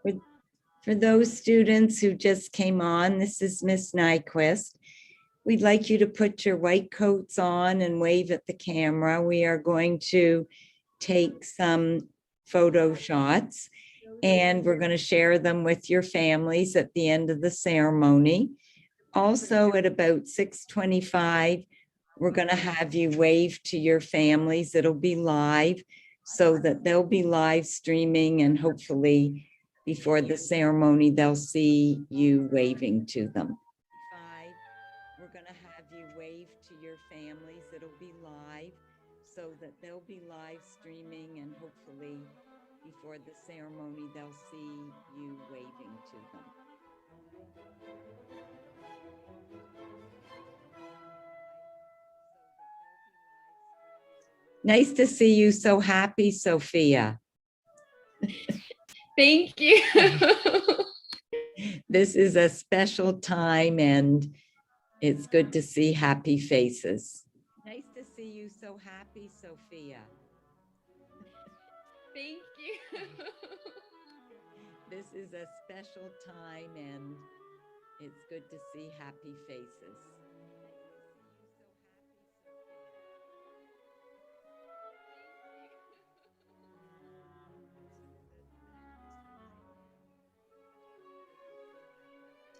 For, for those students who just came on, this is Miss Nyquist. We'd like you to put your white coats on and wave at the camera. We are going to take some photo shots and we're going to share them with your families at the end of the ceremony. Also at about 6:25, we're going to have you wave to your families. It'll be live so that they'll be live streaming, and hopefully before the ceremony, they'll see you waving to them. We're going to have you wave to your families. It'll be live so that they'll be live streaming, and hopefully before the ceremony, they'll see you waving to them. Nice to see you so happy, Sophia. Thank you. This is a special time and it's good to see happy faces. Nice to see you so happy, Sophia. Thank you. This is a special time and it's good to see happy faces.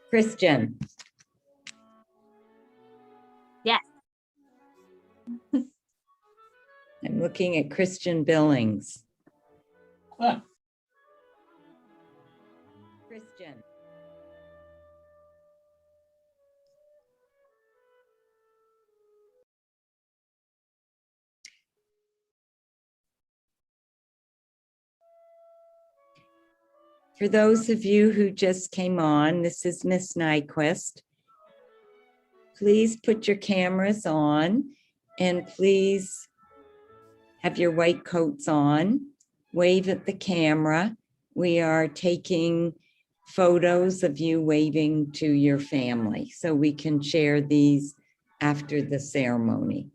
Christian. Yes. I'm looking at Christian Billings. Huh. Christian. For those of you who just came on, this is Miss Nyquist. Please put your cameras on and please have your white coats on. Wave at the camera. We are taking photos of you waving to your family so we can share these after the ceremony.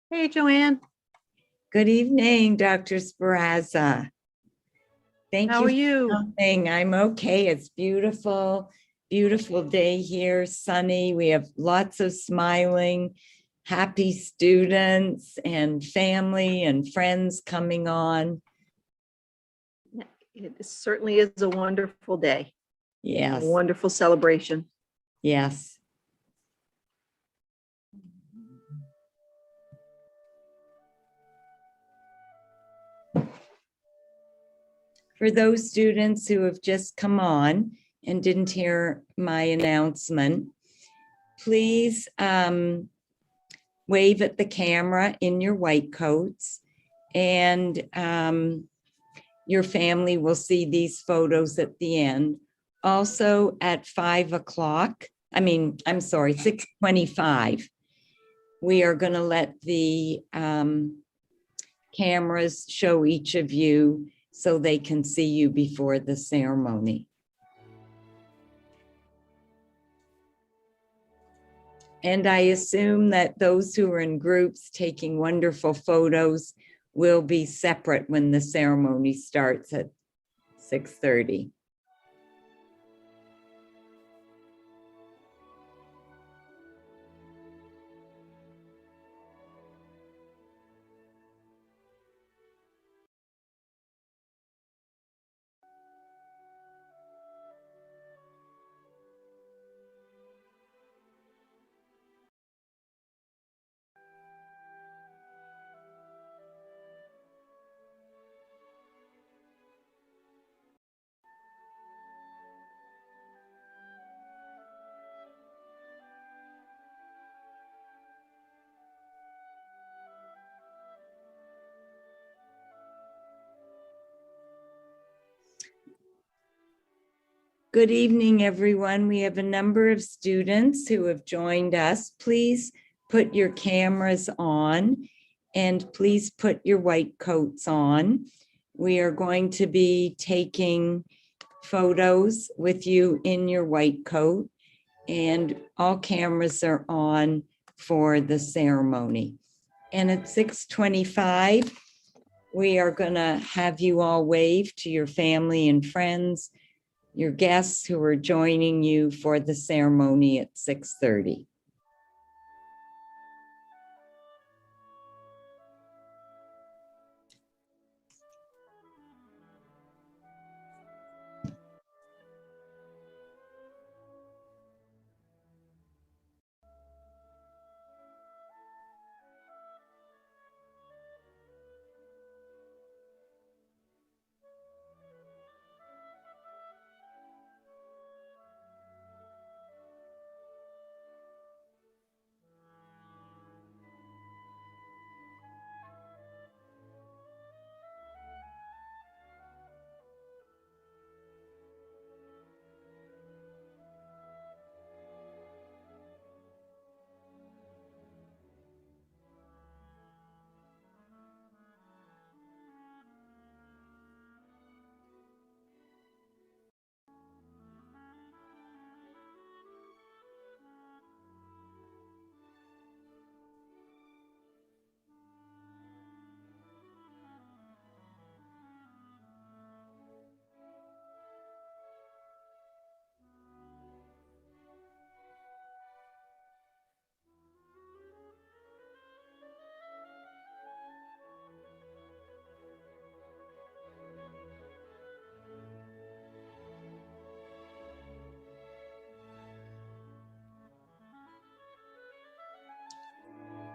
Hey, Joanne. Good evening, Dr. Sperazza. Thank How you are you? for coming. I'm okay. It's beautiful, beautiful day here, sunny. We have lots of smiling, happy students and family and friends coming on. It certainly is a wonderful day. Yes, A wonderful celebration. yes. For those students who have just come on and didn't hear my announcement, please wave at the camera in your white coats, and your family will see these photos at the end. Also at 5 o'clock, I'm sorry, 6:25, we are going to let the cameras show each of you so they can see you before the ceremony. And I assume that those who are in groups taking wonderful photos will be separate when the ceremony starts at 6:30. Good evening, everyone. We have a number of students who have joined us. Please put your cameras on and please put your white coats on. We are going to be taking photos with you in your white coat, and all cameras are on for the ceremony. And at 6:25, we are going to have you all wave to your family and friends, your guests who are joining you for the ceremony at 6:30.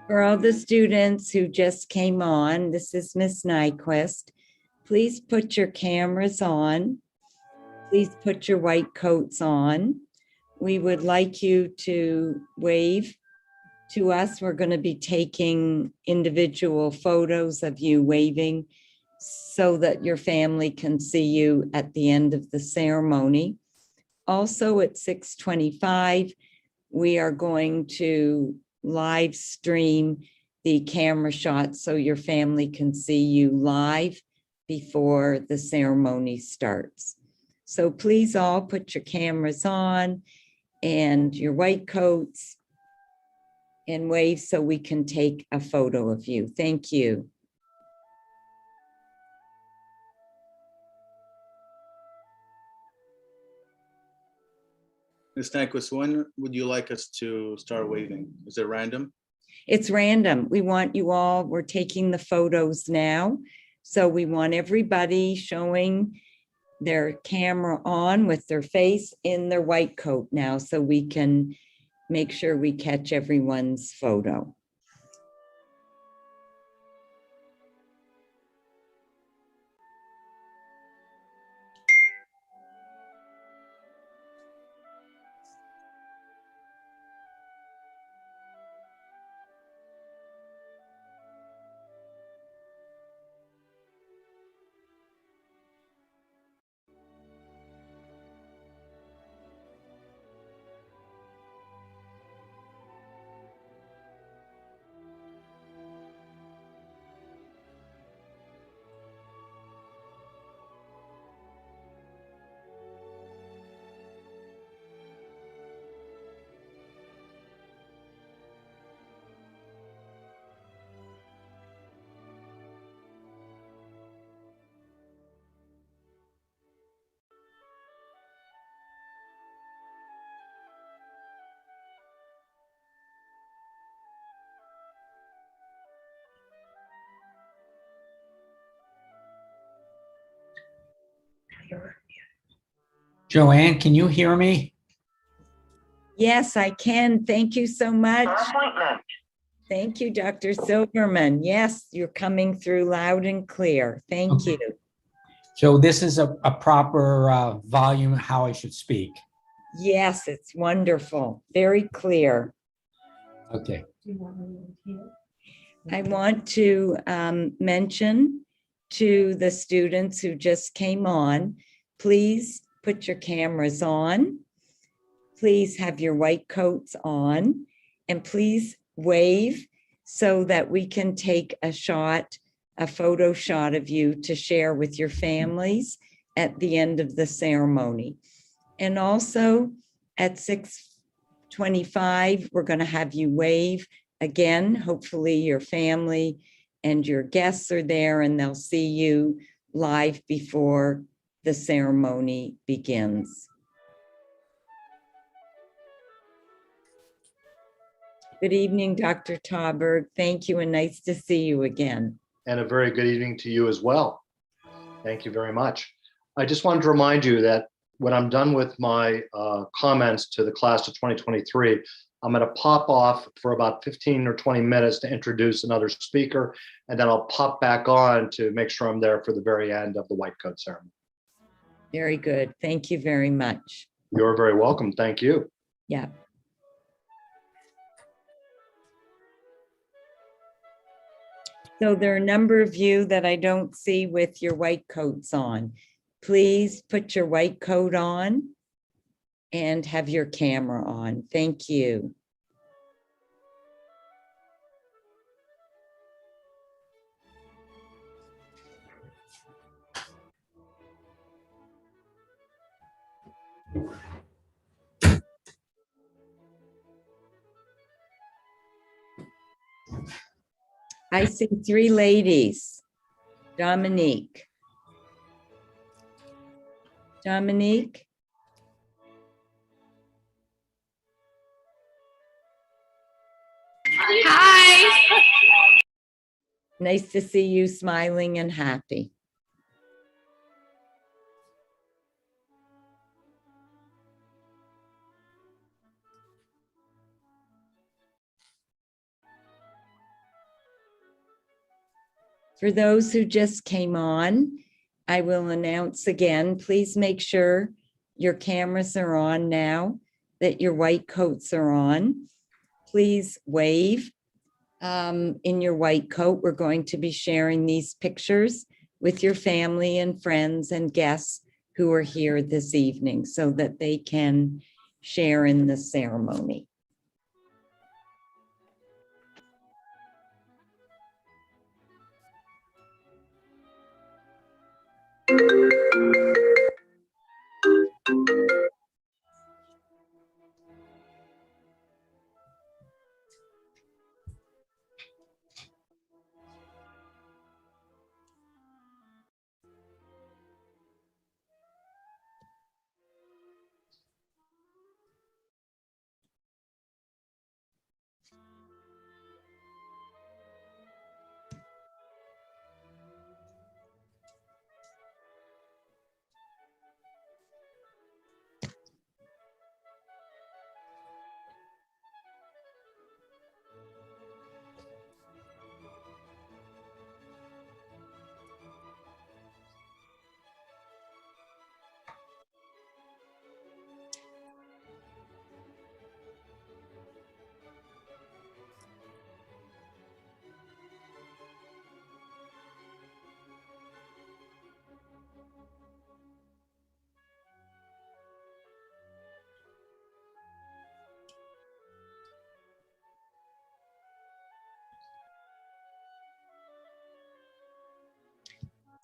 For all the students who just came on, this is Miss Nyquist. Please put your cameras on. Please put your white coats on. We would like you to wave to us. We're going to be taking individual photos of you waving so that your family can see you at the end of the ceremony. Also at 6:25, we are going to live stream the camera shots so your family can see you live before the ceremony starts. So please all put your cameras on and your white coats and wave so we can take a photo of you. Thank you. Ms. Nyquist, when would you like us to start waving? Is it random? It's random. We want you all, we're taking the photos now. So we want everybody showing their camera on with their face in their white coat now so we can make sure we catch everyone's photo. Joanne, can you hear me? Yes, I can. Thank you so much. Thank you, Dr. Silverman. Yes, you're coming through loud and clear. Thank you. So this is a proper volume, how I should speak. Yes, it's wonderful. Very clear. Okay. I want to mention to the students who just came on, please put your cameras on. Please have your white coats on, and please wave so that we can take a shot, a photo shot of you to share with your families at the end of the ceremony. And also at 6:25, we're going to have you wave again. Hopefully your family and your guests are there and they'll see you live before the ceremony begins. Good evening, Dr. Tauberg. Thank you and nice to see you again. And a very good evening to you as well. Thank you very much. I just wanted to remind you that when I'm done with my comments to the class of 2023, I'm going to pop off for about 15 or 20 minutes to introduce another speaker, and then I'll pop back on to make sure I'm there for the very end of the white coat ceremony. Very good. Thank you very much. You're very welcome. Thank you. Yeah. So there are a number of you that I don't see with your white coats on. Please put your white coat on and have your camera on. Thank you. I see three ladies. Dominique. Dominique? Hi. Nice to see you smiling and happy. For those who just came on, I will announce again, please make sure your cameras are on now, that your white coats are on. Please wave in your white coat. We're going to be sharing these pictures with your family and friends and guests who are here this evening so that they can share in the ceremony.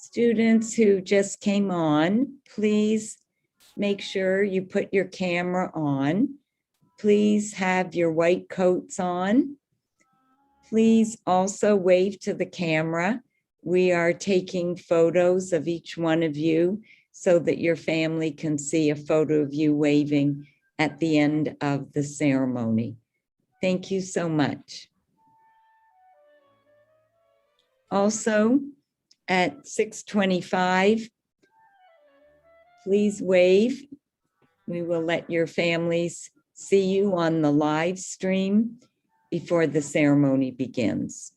Students who just came on, please make sure you put your camera on. Please have your white coats on. Please also wave to the camera. We are taking photos of each one of you so that your family can see a photo of you waving at the end of the ceremony. Thank you so much. Also, at 6:25, please wave. We will let your families see you on the live stream before the ceremony begins.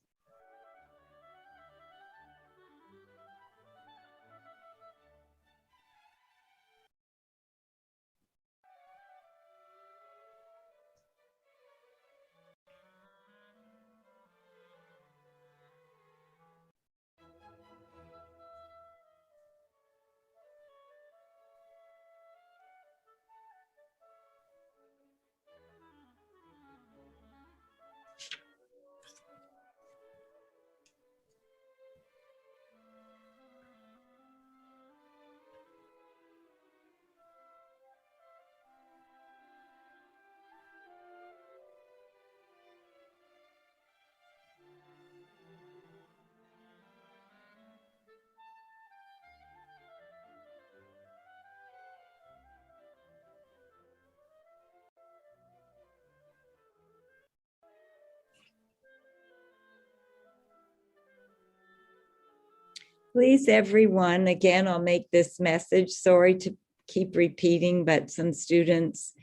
Please, everyone, again, I'll make this message, sorry to keep repeating, but some students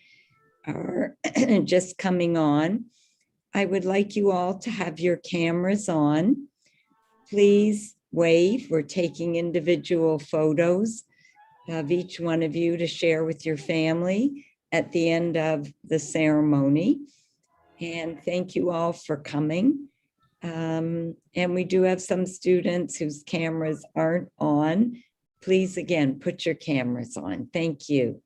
are just coming on. I would like you all to have your cameras on. Please wave. We're taking individual photos of each one of you to share with your family at the end of the ceremony. And thank you all for coming. And we do have some students whose cameras aren't on. Please, again, put your cameras on. Thank you.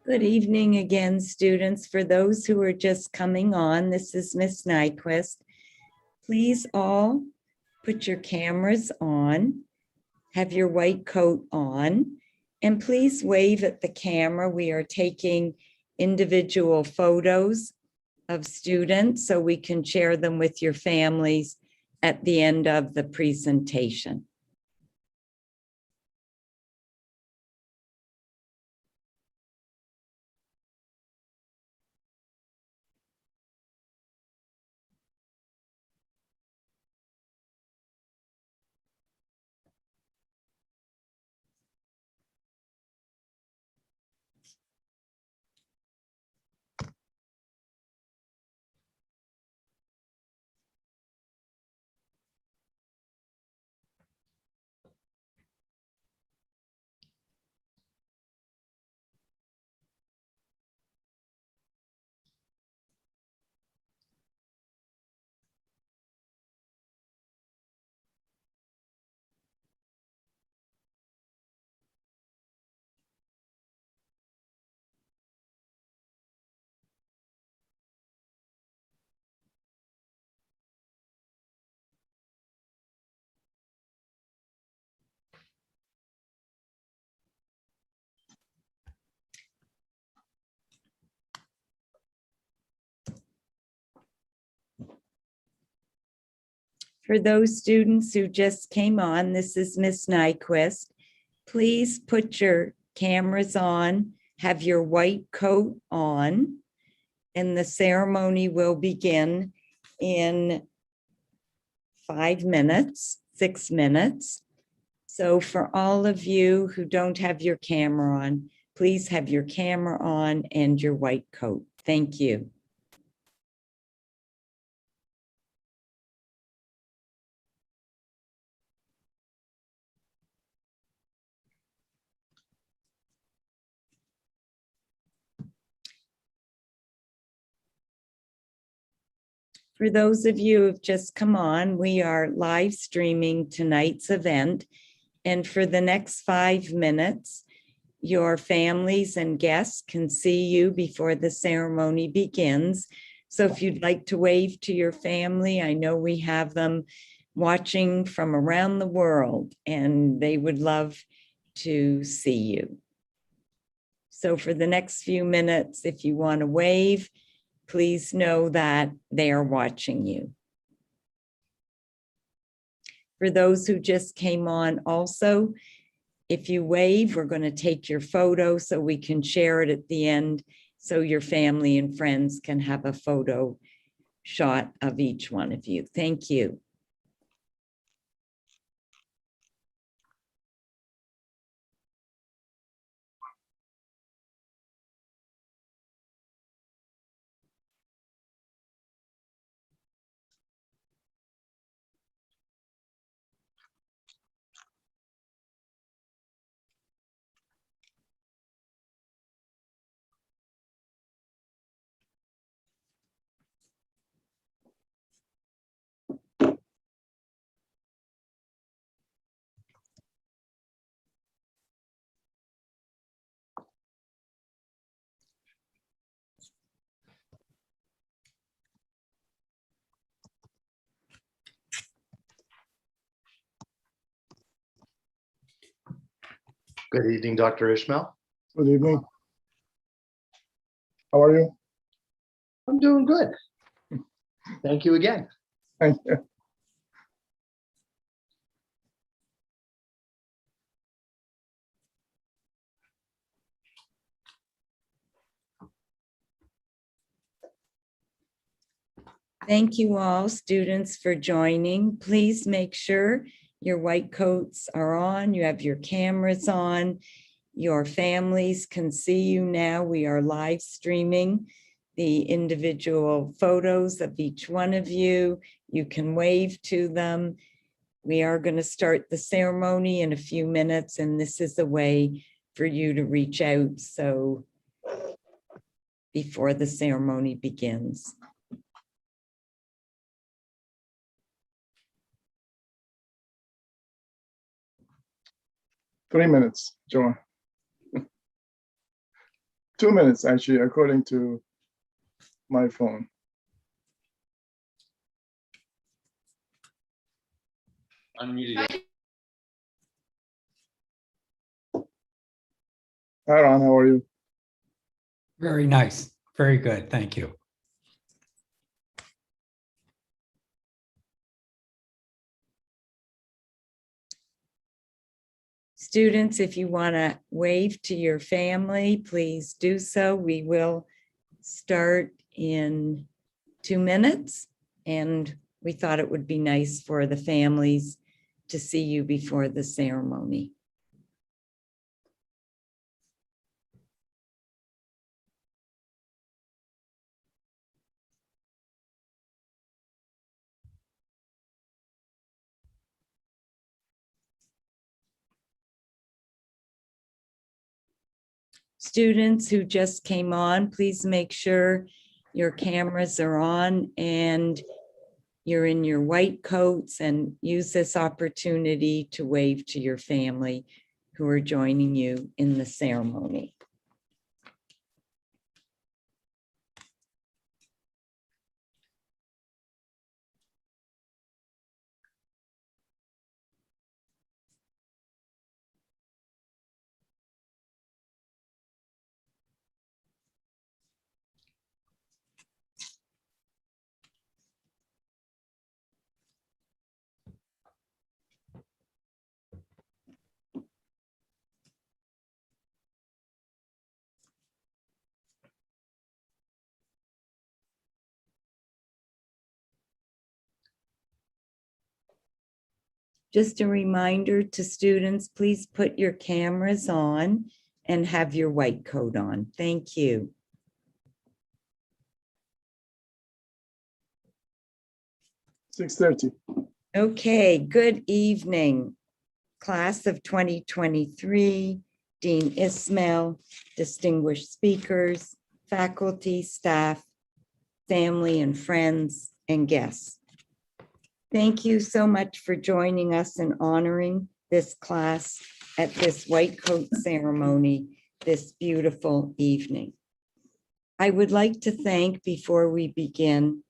Good evening again, students. For those who are just coming on, this is Miss Nyquist. Please all put your cameras on, have your white coat on, and please wave at the camera. We are taking individual photos of students so we can share them with your families at the end of the presentation. For those students who just came on, this is Miss Nyquist. Please put your cameras on, have your white coat on, and the ceremony will begin in 5 minutes, 6 minutes. So for all of you who don't have your camera on, please have your camera on and your white coat. Thank you. For those of you who've just come on, we are live streaming tonight's event. And for the next 5 minutes, your families and guests can see you before the ceremony begins. So if you'd like to wave to your family, I know we have them watching from around the world and they would love to see you. So for the next few minutes, if you want to wave, please know that they are watching you. For those who just came on also, if you wave, we're going to take your photo so we can share it at the end so your family and friends can have a photo shot of each one of you. Thank you. Good evening, Dr. Ishmael. Good evening. How are you? I'm doing good. Thank you again. Thank you. Thank you all, students, for joining. Please make sure your white coats are on, you have your cameras on, your families can see you now. We are live streaming the individual photos of each one of you. You can wave to them. We are going to start the ceremony in a few minutes, and this is a way for you to reach out so before the ceremony begins. Three minutes, Joan. 2 minutes, actually, according to my phone. Unmuted. Hi, Ron, how are you? Very nice. Very good. Thank you. Students, if you want to wave to your family, please do so. We will start in 2 minutes, and we thought it would be nice for the families to see you before the ceremony. Students who just came on, please make sure your cameras are on and you're in your white coats, and use this opportunity to wave to your family who are joining you in the ceremony. Just a reminder to students, please put your cameras on and have your white coat on. Thank you. $6:30. Okay, good evening, class of 2023, Dean Ismail, distinguished speakers, faculty, staff, family and friends, and guests. Thank you so much for joining us and honoring this class at this white coat ceremony this beautiful evening. I would like to thank, before we begin,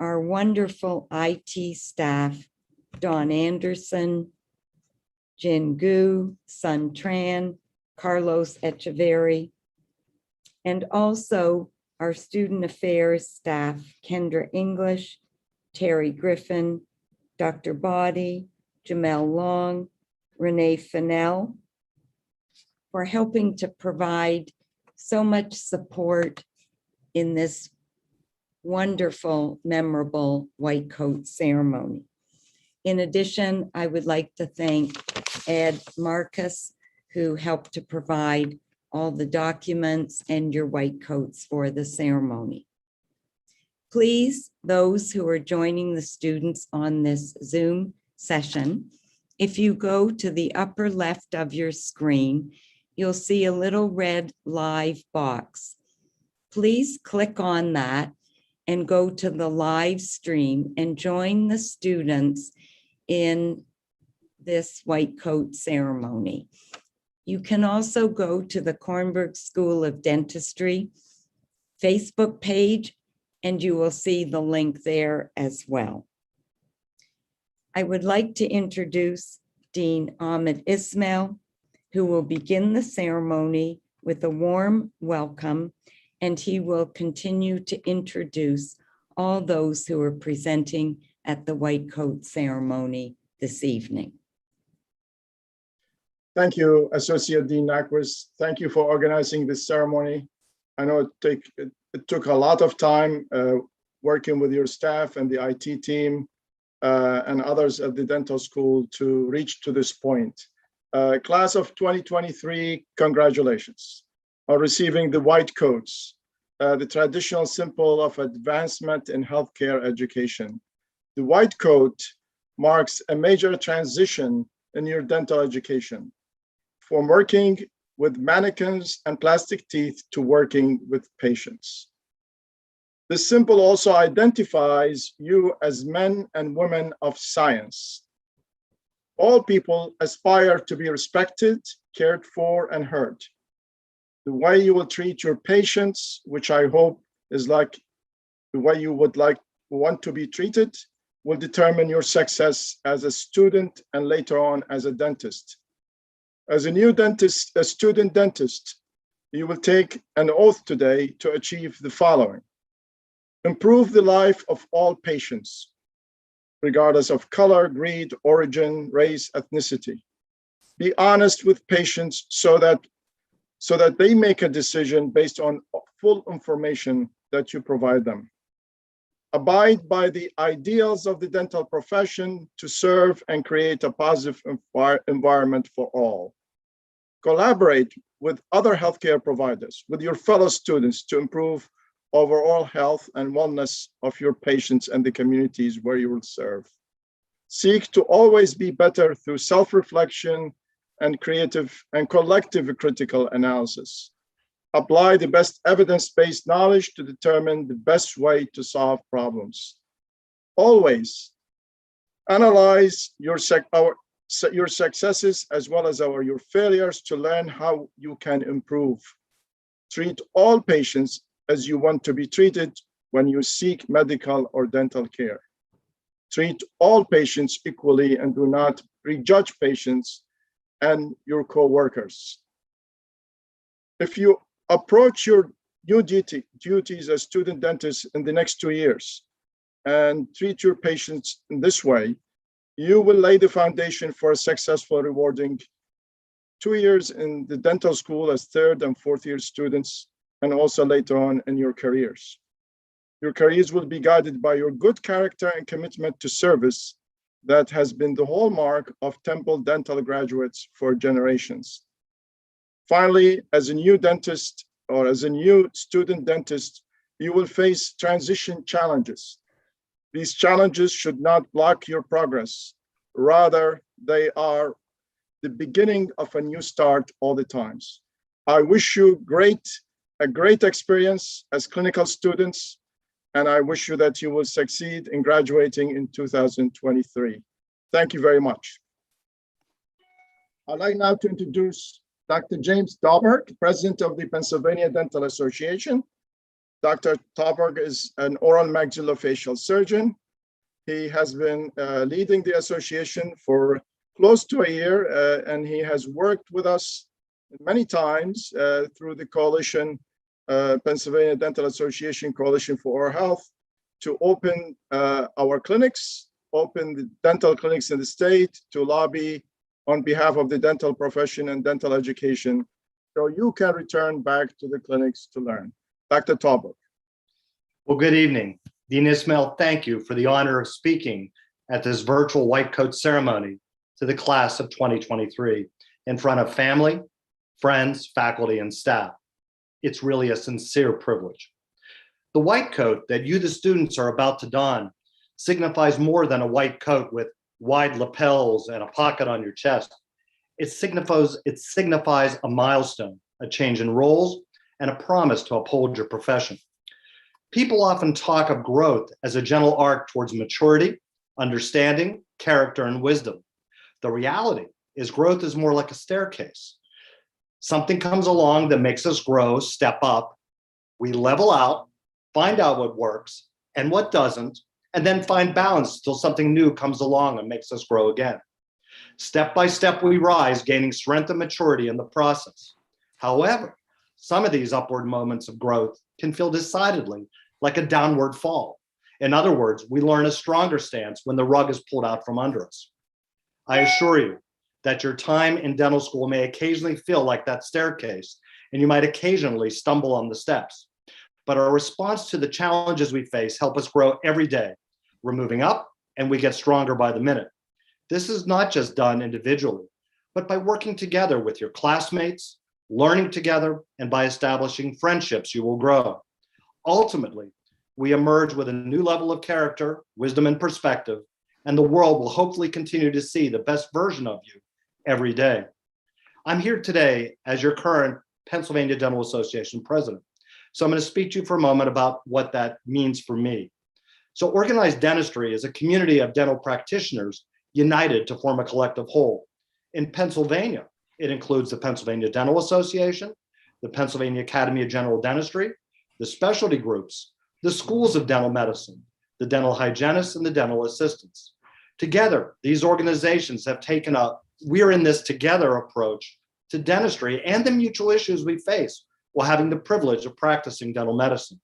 our wonderful IT staff, Dawn Anderson, Jin Gu, Sun Tran, Carlos Echeverry, and also our student affairs staff, Kendra English, Terry Griffin, Dr. Body, Jamel Long, Renee Fennell, for helping to provide so much support in this wonderful, memorable white coat ceremony. In addition, I would like to thank Ed Marcus, who helped to provide all the documents and your white coats for the ceremony. Please, those who are joining the students on this Zoom session, if you go to the upper left of your screen, you'll see a little red live box. Please click on that and go to the live stream and join the students in this white coat ceremony. You can also go to the Kornberg School of Dentistry Facebook page, and you will see the link there as well. I would like to introduce Dean Ahmed Ismail, who will begin the ceremony with a warm welcome, and he will continue to introduce all those who are presenting at the white coat ceremony this evening. Thank you, Associate Dean Nyquist. Thank you for organizing this ceremony. I know it took a lot of time working with your staff and the IT team and others at the dental school to reach to this point. Class of 2023, congratulations on receiving the white coats, the traditional symbol of advancement in healthcare education. The white coat marks a major transition in your dental education, from working with mannequins and plastic teeth to working with patients. This symbol also identifies you as men and women of science. All people aspire to be respected, cared for, and heard. The way you will treat your patients, which I hope is like the way you would want to be treated, will determine your success as a student and later on as a dentist. As a new dentist, a student dentist, you will take an oath today to achieve the following: improve the life of all patients, regardless of color, creed, origin, race, ethnicity. Be honest with patients so that they make a decision based on full information that you provide them. Abide by the ideals of the dental profession to serve and create a positive environment for all. Collaborate with other healthcare providers, with your fellow students to improve overall health and wellness of your patients and the communities where you will serve. Seek to always be better through self-reflection and creative and collective critical analysis. Apply the best evidence-based knowledge to determine the best way to solve problems. Always analyze your successes as well as your failures to learn how you can improve. Treat all patients as you want to be treated when you seek medical or dental care. Treat all patients equally and do not prejudge patients and your co-workers. If you approach your new duties as student dentist in the next 2 years and treat your patients in this way, you will lay the foundation for a successful, rewarding 2 years in the dental school as third and fourth year students, and also later on in your careers. Your careers will be guided by your good character and commitment to service that has been the hallmark of Temple dental graduates for generations. Finally, as a new dentist or as a new student dentist, you will face transition challenges. These challenges should not block your progress. Rather, they are the beginning of a new start all the times. I wish you a great experience as clinical students, and I wish you that you will succeed in graduating in 2023. Thank you very much. I'd like now to introduce Dr. James Tauberg, President of the Pennsylvania Dental Association. Dr. Tauberg is an oral maxillofacial surgeon. He has been leading the association for close to a year, and he has worked with us many times through the coalition, Pennsylvania Dental Association Coalition for Oral Health, to open our clinics open the dental clinics in the state to lobby on behalf of the dental profession and dental education, so you can return back to the clinics to learn. Dr. Talbot. Well, good evening. Dean Ismail, thank you for the honor of speaking at this virtual white coat ceremony to the class of 2023 in front of family, friends, faculty, and staff. It's really a sincere privilege. The white coat that you, the students, are about to don signifies more than a white coat with wide lapels and a pocket on your chest. It signifies a milestone, a change in roles, and a promise to uphold your profession. People often talk of growth as a gentle arc towards maturity, understanding, character, and wisdom. The reality is growth is more like a staircase. Something comes along that makes us grow, step up. We level out, find out what works and what doesn't, and then find balance till something new comes along and makes us grow again. Step by step, we rise, gaining strength and maturity in the process. However, some of these upward moments of growth can feel decidedly like a downward fall. In other words, we learn a stronger stance when the rug is pulled out from under us. I assure you that your time in dental school may occasionally feel like that staircase, and you might occasionally stumble on the steps. But our response to the challenges we face help us grow every day. We're moving up and we get stronger by the minute. This is not just done individually, but by working together with your classmates, learning together, and by establishing friendships, you will grow. Ultimately, we emerge with a new level of character, wisdom, and perspective, and the world will hopefully continue to see the best version of you every day. I'm here today as your current Pennsylvania Dental Association president. So I'm going to speak to you for a moment about what that means for me. So organized dentistry is a community of dental practitioners united to form a collective whole. In Pennsylvania, it includes the Pennsylvania Dental Association, the Pennsylvania Academy of General Dentistry, the specialty groups, the schools of dental medicine, the dental hygienists, and the dental assistants. Together, these organizations have taken up we're in this together approach to dentistry and the mutual issues we face while having the privilege of practicing dental medicine.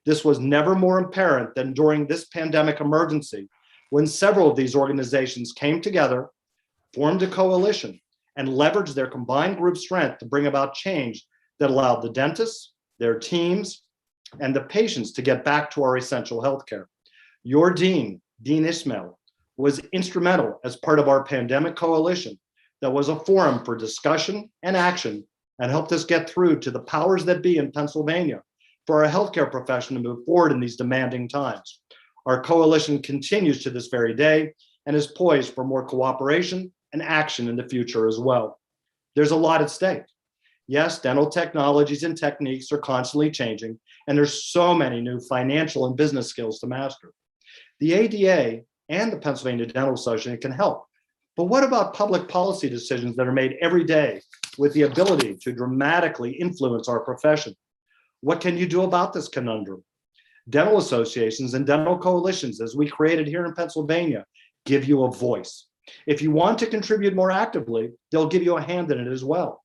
This was never more apparent than during this pandemic emergency, when several of these organizations came together, formed a coalition, and leveraged their combined group strength to bring about change that allowed the dentists, their teams, and the patients to get back to our essential healthcare. Your dean, Dean Ismail, was instrumental as part of our pandemic coalition that was a forum for discussion and action and helped us get through to the powers that be in Pennsylvania for our healthcare profession to move forward in these demanding times. Our coalition continues to this very day and is poised for more cooperation and action in the future as well. There's a lot at stake. Yes, dental technologies and techniques are constantly changing, and there's so many new financial and business skills to master. The ADA and the Pennsylvania Dental Association can help. But what about public policy decisions that are made every day with the ability to dramatically influence our profession? What can you do about this conundrum? Dental associations and dental coalitions, as we created here in Pennsylvania, give you a voice. If you want to contribute more actively, they'll give you a hand in it as well.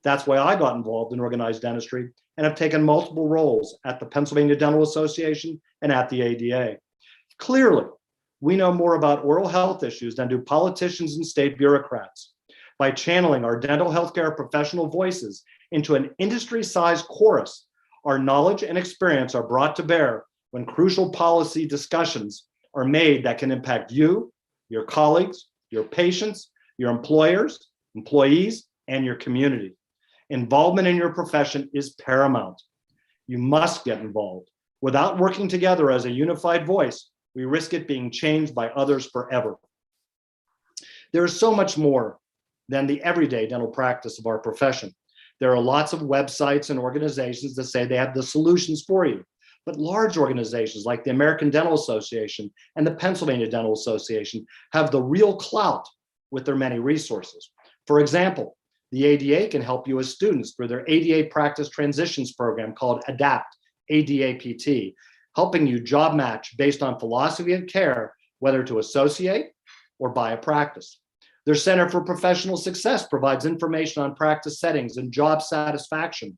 That's why I got involved in organized dentistry and have taken multiple roles at the Pennsylvania Dental Association and at the ADA. Clearly, we know more about oral health issues than do politicians and state bureaucrats. By channeling our dental healthcare professional voices into an industry-sized chorus, our knowledge and experience are brought to bear when crucial policy discussions are made that can impact you, your colleagues, your patients, your employers, employees, and your community. Involvement in your profession is paramount. You must get involved. Without working together as a unified voice, we risk it being changed by others forever. There is so much more than the everyday dental practice of our profession. There are lots of websites and organizations that say they have the solutions for you. But large organizations like the American Dental Association and the Pennsylvania Dental Association have the real clout with their many resources. For example, the ADA can help you as students through their ADA Practice Transitions program called ADAPT, ADAPT, helping you job match based on philosophy of care, whether to associate or buy a practice. Their Center for Professional Success provides information on practice settings and job satisfaction,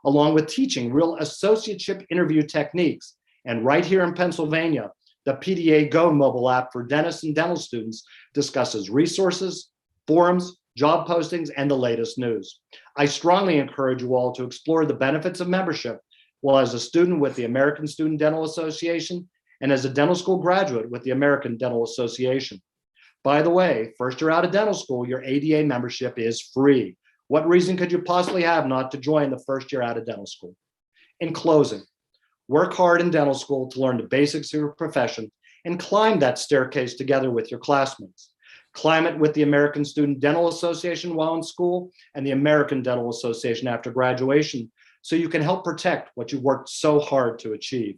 along with teaching real associateship interview techniques. And right here in Pennsylvania, The PDA Go mobile app for dentists and dental students discusses resources, forums, job postings, and the latest news. I strongly encourage you all to explore the benefits of membership while as a student with the American Student Dental Association and as a dental school graduate with the American Dental Association. By the way, first year out of dental school, your ADA membership is free. What reason could you possibly have not to join the first year out of dental school? In closing, work hard in dental school to learn the basics of your profession and climb that staircase together with your classmates. Climb it with the American Student Dental Association while in school and the American Dental Association after graduation, so you can help protect what you worked so hard to achieve.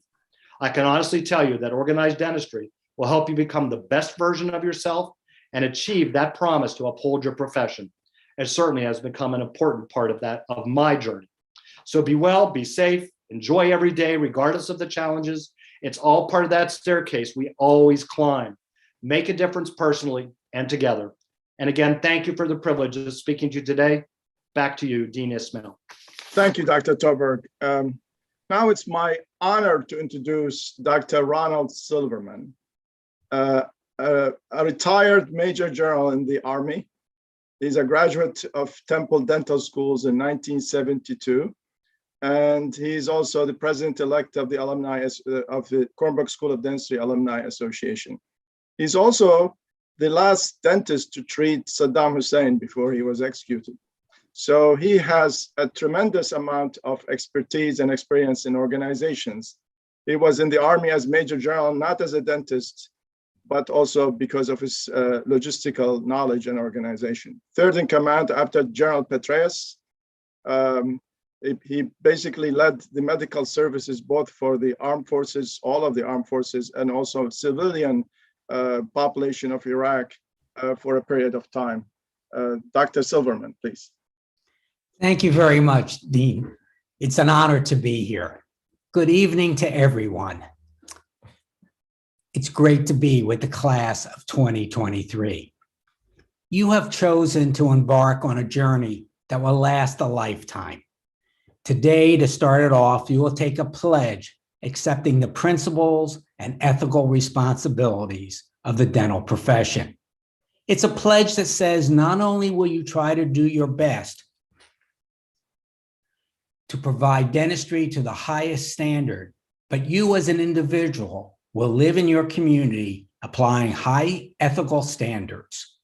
I can honestly tell you that organized dentistry will help you become the best version of yourself and achieve that promise to uphold your profession. It certainly has become an important part of my journey. So be well, be safe, enjoy every day, regardless of the challenges. It's all part of that staircase we always climb. Make a difference personally and together. And again, thank you for the privilege of speaking to you today. Back to you, Dean Ismail. Thank you, Dr. Tauberg. Now it's my honor to introduce Dr. Ronald Silverman, a retired Major General in the Army. He's a graduate of Temple Dental Schools in 1972. And he's also the president-elect of the alumni of the Cornbrook School of Dentistry Alumni Association. He's also the last dentist to treat Saddam Hussein before he was executed. So he has a tremendous amount of expertise and experience in organizations. He was in the Army as Major General, not as a dentist, but also because of his logistical knowledge and organization. Third in command after General Petraeus. He basically led the medical services both for the armed forces, all of the armed forces, and also civilian population of Iraq for a period of time. Dr. Silverman, please. Thank you very much, Dean. It's an honor to be here. Good evening to everyone. It's great to be with the class of 2023. You have chosen to embark on a journey that will last a lifetime. Today, to start it off, you will take a pledge accepting the principles and ethical responsibilities of the dental profession. It's a pledge that says not only will you try to do your best to provide dentistry to the highest standard, but you as an individual will live in your community applying high ethical standards.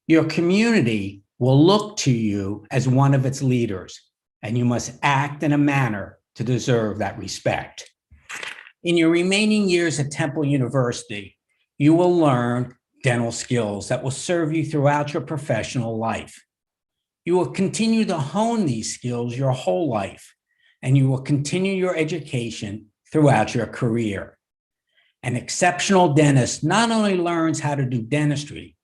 Your community will look to you as one of its leaders, and you must act in a manner to deserve that respect. In your remaining years at Temple University, you will learn dental skills that will serve you throughout your professional life. You will continue to hone these skills your whole life, and you will continue your education throughout your career. An exceptional dentist not only learns how to do dentistry,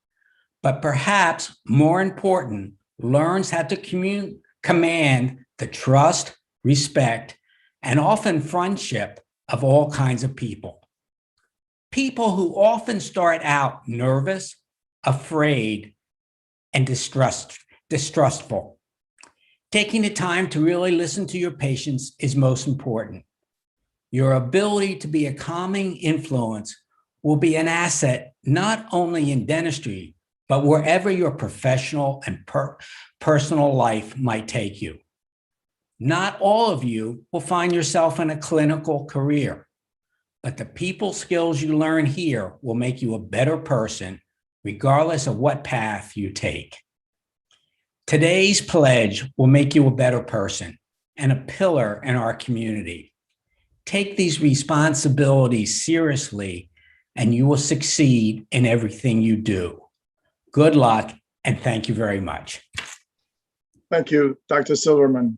but perhaps more important, learns how to command the trust, respect, and often friendship of all kinds of people. People who often start out nervous, afraid, and distrustful. Taking the time to really listen to your patients is most important. Your ability to be a calming influence will be an asset not only in dentistry, but wherever your professional and personal life might take you. Not all of you will find yourself in a clinical career, but the people skills you learn here will make you a better person, regardless of what path you take. Today's pledge will make you a better person and a pillar in our community. Take these responsibilities seriously, and you will succeed in everything you do. Good luck, and thank you very much. Thank you, Dr. Silverman.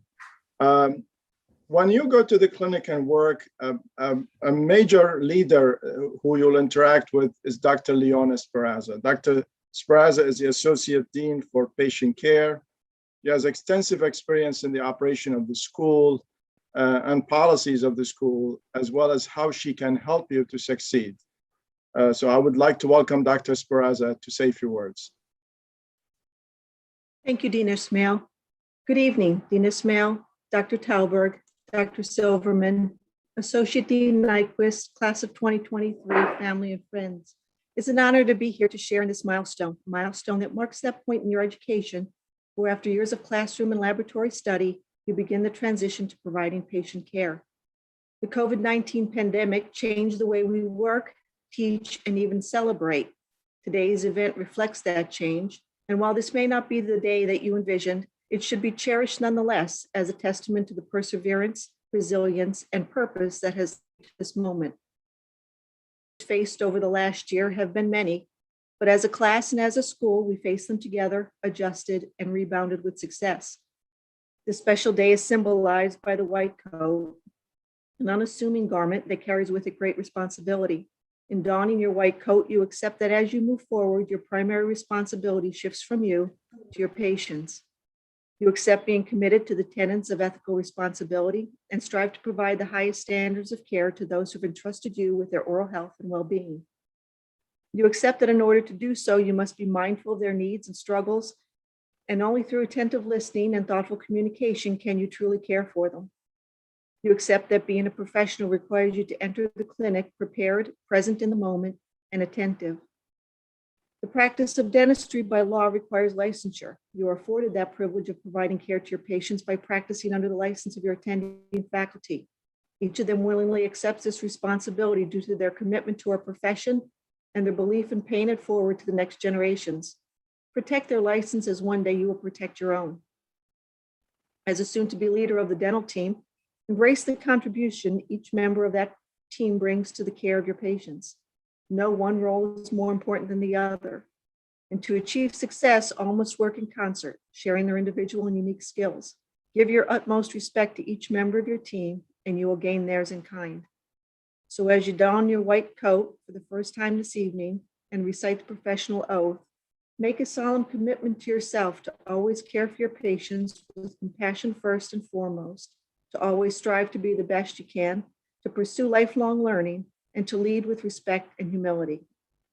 When you go to the clinic and work, a major leader who you'll interact with is Dr. Leona Sperazza. Dr. Sperazza is the Associate Dean for Patient Care. He has extensive experience in the operation of the school and policies of the school, as well as how she can help you to succeed. So I would like to welcome Dr. Sperazza to say a few words. Thank you, Dean Ismail. Good evening, Dean Ismail, Dr. Tauberg, Dr. Silverman, Associate Dean Nyquist, class of 2023, family and friends. It's an honor to be here to share in this milestone that marks that point in your education where after years of classroom and laboratory study, you begin the transition to providing patient care. The COVID-19 pandemic changed the way we work, teach, and even celebrate. Today's event reflects that change. And while this may not be the day that you envisioned, it should be cherished nonetheless as a testament to the perseverance, resilience, and purpose that has led to this moment. Faced over the last year have been many, but as a class and as a school, we faced them together, adjusted, and rebounded with success. This special day is symbolized by the white coat, an unassuming garment that carries with it great responsibility. In donning your white coat, you accept that as you move forward, your primary responsibility shifts from you to your patients. You accept being committed to the tenets of ethical responsibility and strive to provide the highest standards of care to those who've entrusted you with their oral health and well-being. You accept that in order to do so, you must be mindful of their needs and struggles, and only through attentive listening and thoughtful communication can you truly care for them. You accept that being a professional requires you to enter the clinic prepared, present in the moment, and attentive. The practice of dentistry by law requires licensure. You are afforded that privilege of providing care to your patients by practicing under the license of your attending faculty. Each of them willingly accepts this responsibility due to their commitment to our profession and their belief in paying it forward to the next generations. Protect their license as one day you will protect your own. As a soon-to-be leader of the dental team, embrace the contribution each member of that team brings to the care of your patients. No one role is more important than the other. And to achieve success, all must work in concert, sharing their individual and unique skills. Give your utmost respect to each member of your team, and you will gain theirs in kind. So as you don your white coat for the first time this evening and recite the professional oath, make a solemn commitment to yourself to always care for your patients with compassion first and foremost, to always strive to be the best you can, to pursue lifelong learning, and to lead with respect and humility.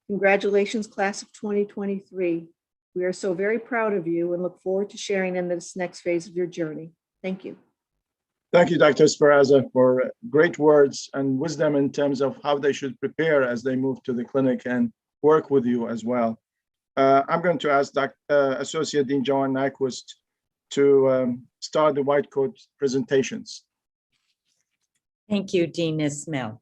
Congratulations, class of 2023. We are so very proud of you and look forward to sharing in this next phase of your journey. Thank you. Thank you, Dr. Speraza, for great words and wisdom in terms of how they should prepare as they move to the clinic and work with you as well. I'm going to ask Associate Dean Joanne Nyquist to start the white coat presentations. Thank you, Dean Ismail.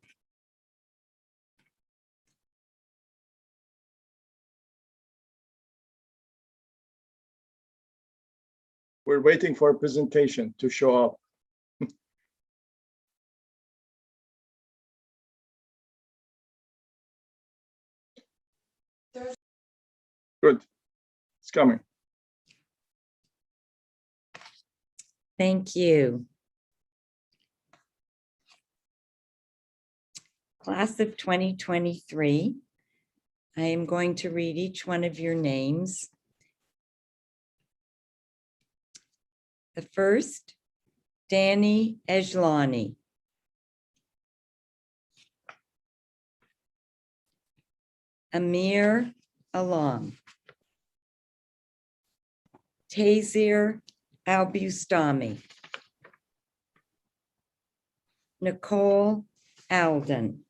We're waiting for a presentation to show up. Good, it's coming. Thank you. Class of 2023, I am going to read each one of your names. The first, Danny Ejlani. Amir Alam. Tazir Albustami. Nicole Alden.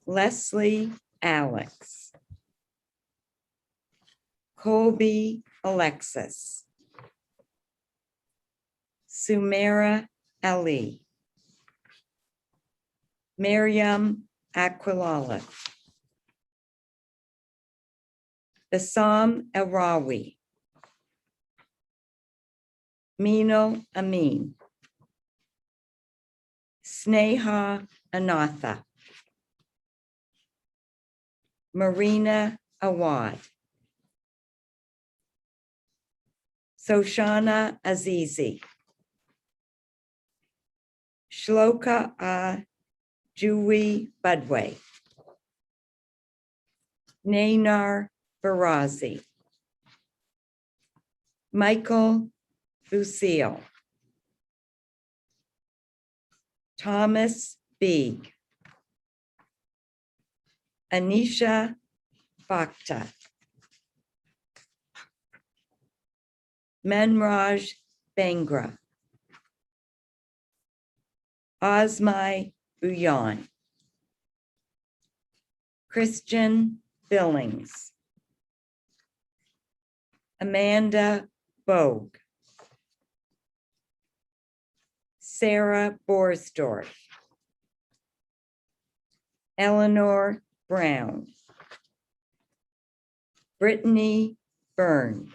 Leslie Alex. Colby Alexis. Sumera Ali. Miriam Aquilala. Bassam Arawi. Mino Amin. Sneha Anatha. Marina Awad. Soshana Azizi. Shloka Jui Budway. Naynar Barazi. Michael Lucille. Thomas Beeg. Anisha Bhakta. Menraj Bangra. Osmai Buyan. Christian Billings. Amanda Bogue. Sarah Borsdorf. Eleanor Brown. Brittany Byrne.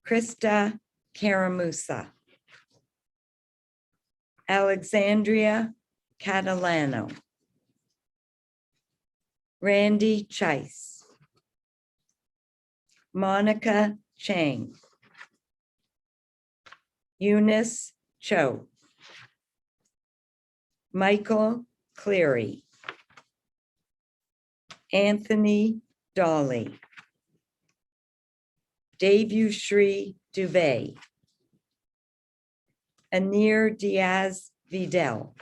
Krista Caramusa. Alexandria Catalano. Randy Chase. Monica Chang. Eunice Cho. Michael Cleary. Anthony Dolly. Devushri Dubey. Anir Diaz Vidal.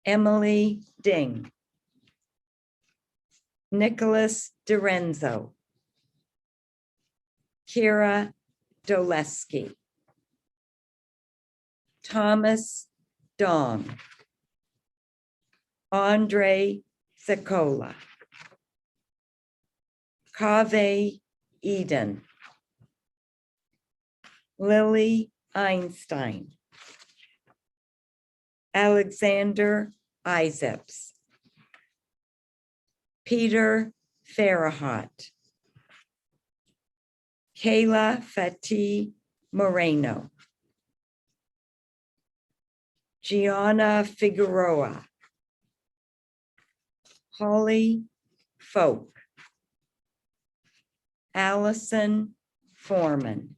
Emily Ding. Nicholas DiRenzo. Kira Doleski. Thomas Dong. Andre Secola. Kaveh Eden. Lily Einstein. Alexander Isaacs. Peter Farahot. Kayla Fatih Moreno. Gianna Figueroa. Holly Folk. Allison Foreman.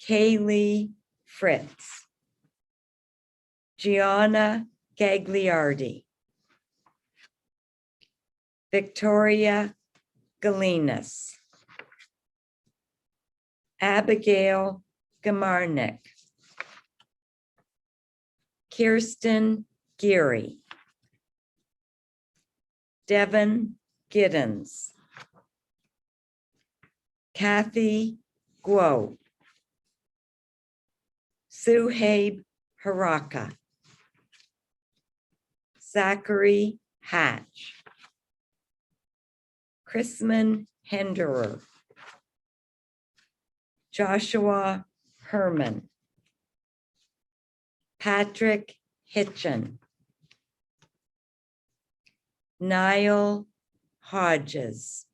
Kaylee Fritz. Gianna Gagliardi. Victoria Galinas. Abigail Gamarnik. Kirsten Geary. Devin Giddens. Kathy Guo. Suhaib Haraka. Zachary Hatch. Chrisman Henderer. Joshua Herman. Patrick Hitchen. Niall Hodges.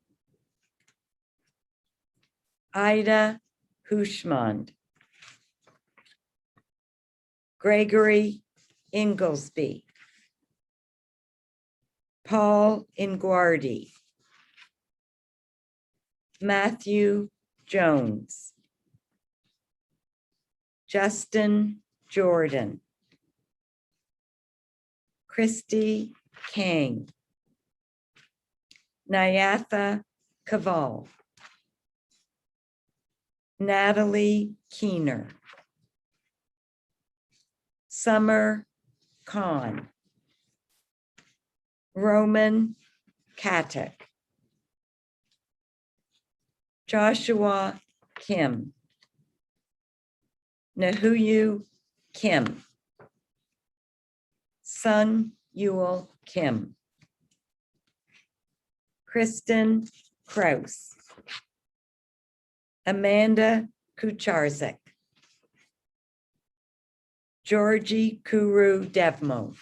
Ida Hushmand. Gregory Inglesby. Paul Inguardi. Matthew Jones. Justin Jordan. Christy Kang. Nyatha Kaval. Natalie Keener. Summer Khan. Roman Katic. Joshua Kim. Nahuyu Kim. Sun Yul Kim. Kristen Kraus. Amanda Kucharzik. Georgie Kuru Devmo.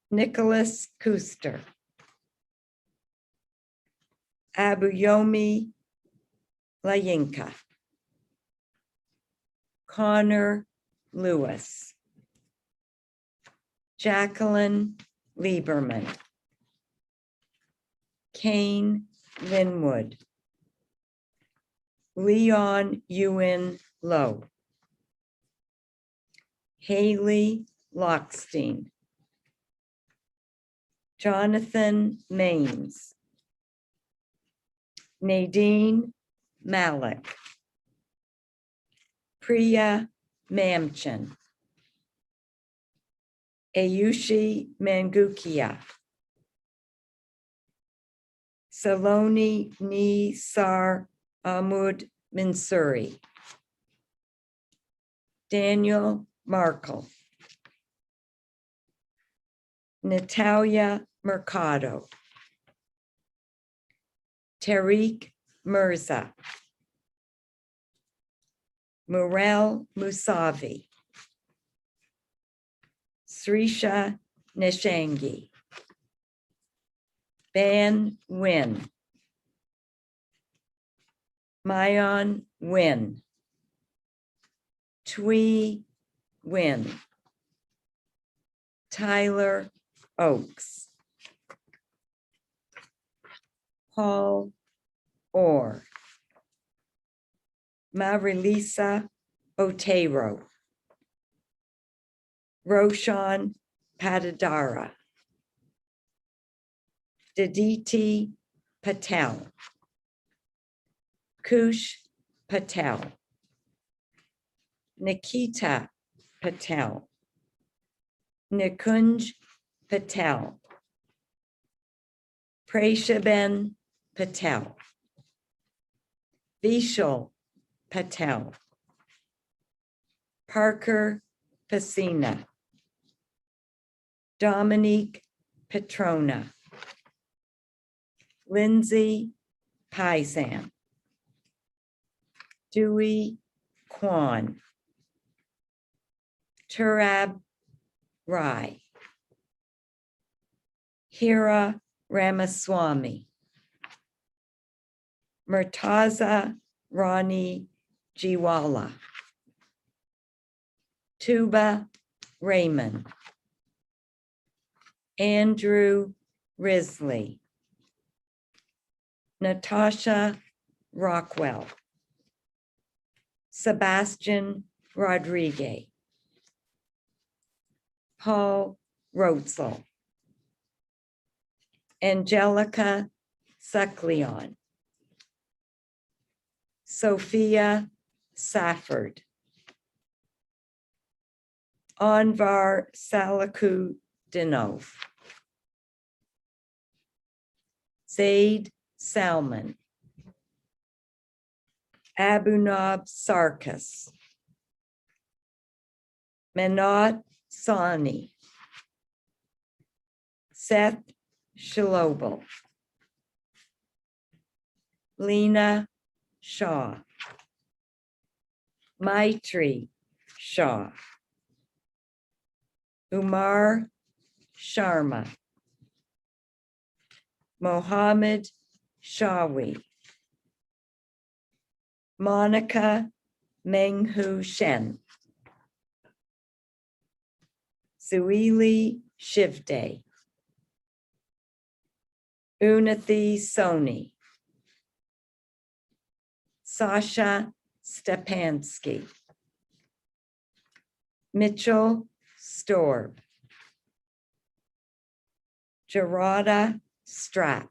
Nicholas Kuster. Abuyomi Layinka. Connor Lewis. Jacqueline Lieberman. Kane Linwood. Leon Ewan Lowe. Haley Lockstein. Jonathan Maines. Nadine Malik. Priya Mamchan. Ayushi Mangukia. Saloni Nisar Ahmud Mansuri. Daniel Markle, Natalia Mercado, Tariq Mirza, Murel Musavi, Srisha Nishangi, Ban Nguyen, Mayon Nguyen, Twee Nguyen, Tyler Oaks, Paul Orr, Marilisa Otero, Roshan Patadara, Diditi Patel, Kush Patel, Nikita Patel, Nikunj Patel, Preshaben Patel, Vishal Patel, Parker Pacina, Dominique Petrona, Lindsay Paisan, Dewey Kwan, Turab Rai, Hira Ramaswamy, Murtaza Rani Jiwala, Tuba Raymond, Andrew Risley, Natasha Rockwell, Sebastian Rodriguez, Paul Rotzel, Angelica Suckleon, Sophia Safford, Anvar Salaku Dinov, Zaid Salman, Abunab Sarkis, Menat Sani, Seth Shilobel, Lena Shaw, Maitri Shaw, Umar Sharma, Mohammed Shawi, Monica Menghu Shen, Suili Shivde, Unathi Soni, Sasha Stepansky, Mitchell Storb, Gerada Strap,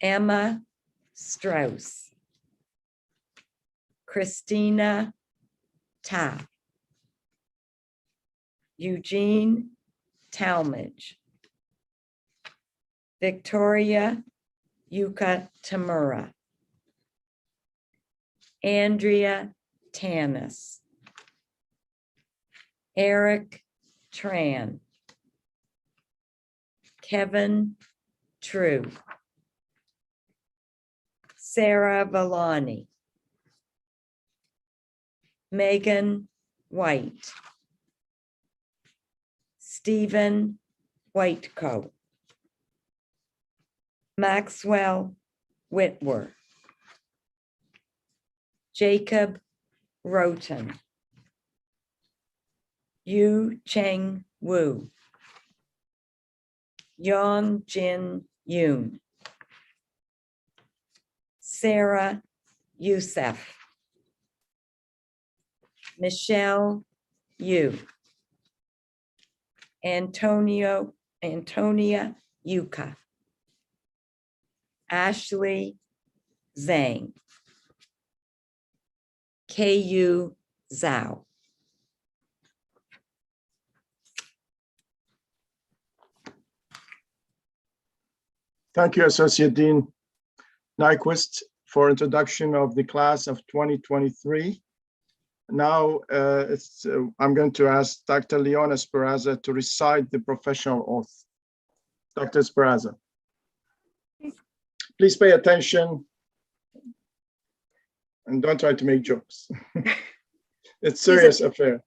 Emma Strauss, Christina Tapp, Eugene Talmadge, Victoria Yuka Tamura, Andrea Tanis, Eric Tran, Kevin True, Sarah Villani, Megan White, Stephen Whitecoat, Maxwell Whitworth, Jacob Roten, Yu Cheng Wu, Yong Jin Yoon, Sarah Youssef, Michelle Yu, Antonia Yuka, Ashley Zhang, Ku Zhao. Thank you, Associate Dean Nyquist, for introduction of the class of 2023. Now, I'm going to ask Dr. Leona Speranza to recite the professional oath. Dr. Speranza. Please pay attention and don't try to make jokes. It's a serious affair.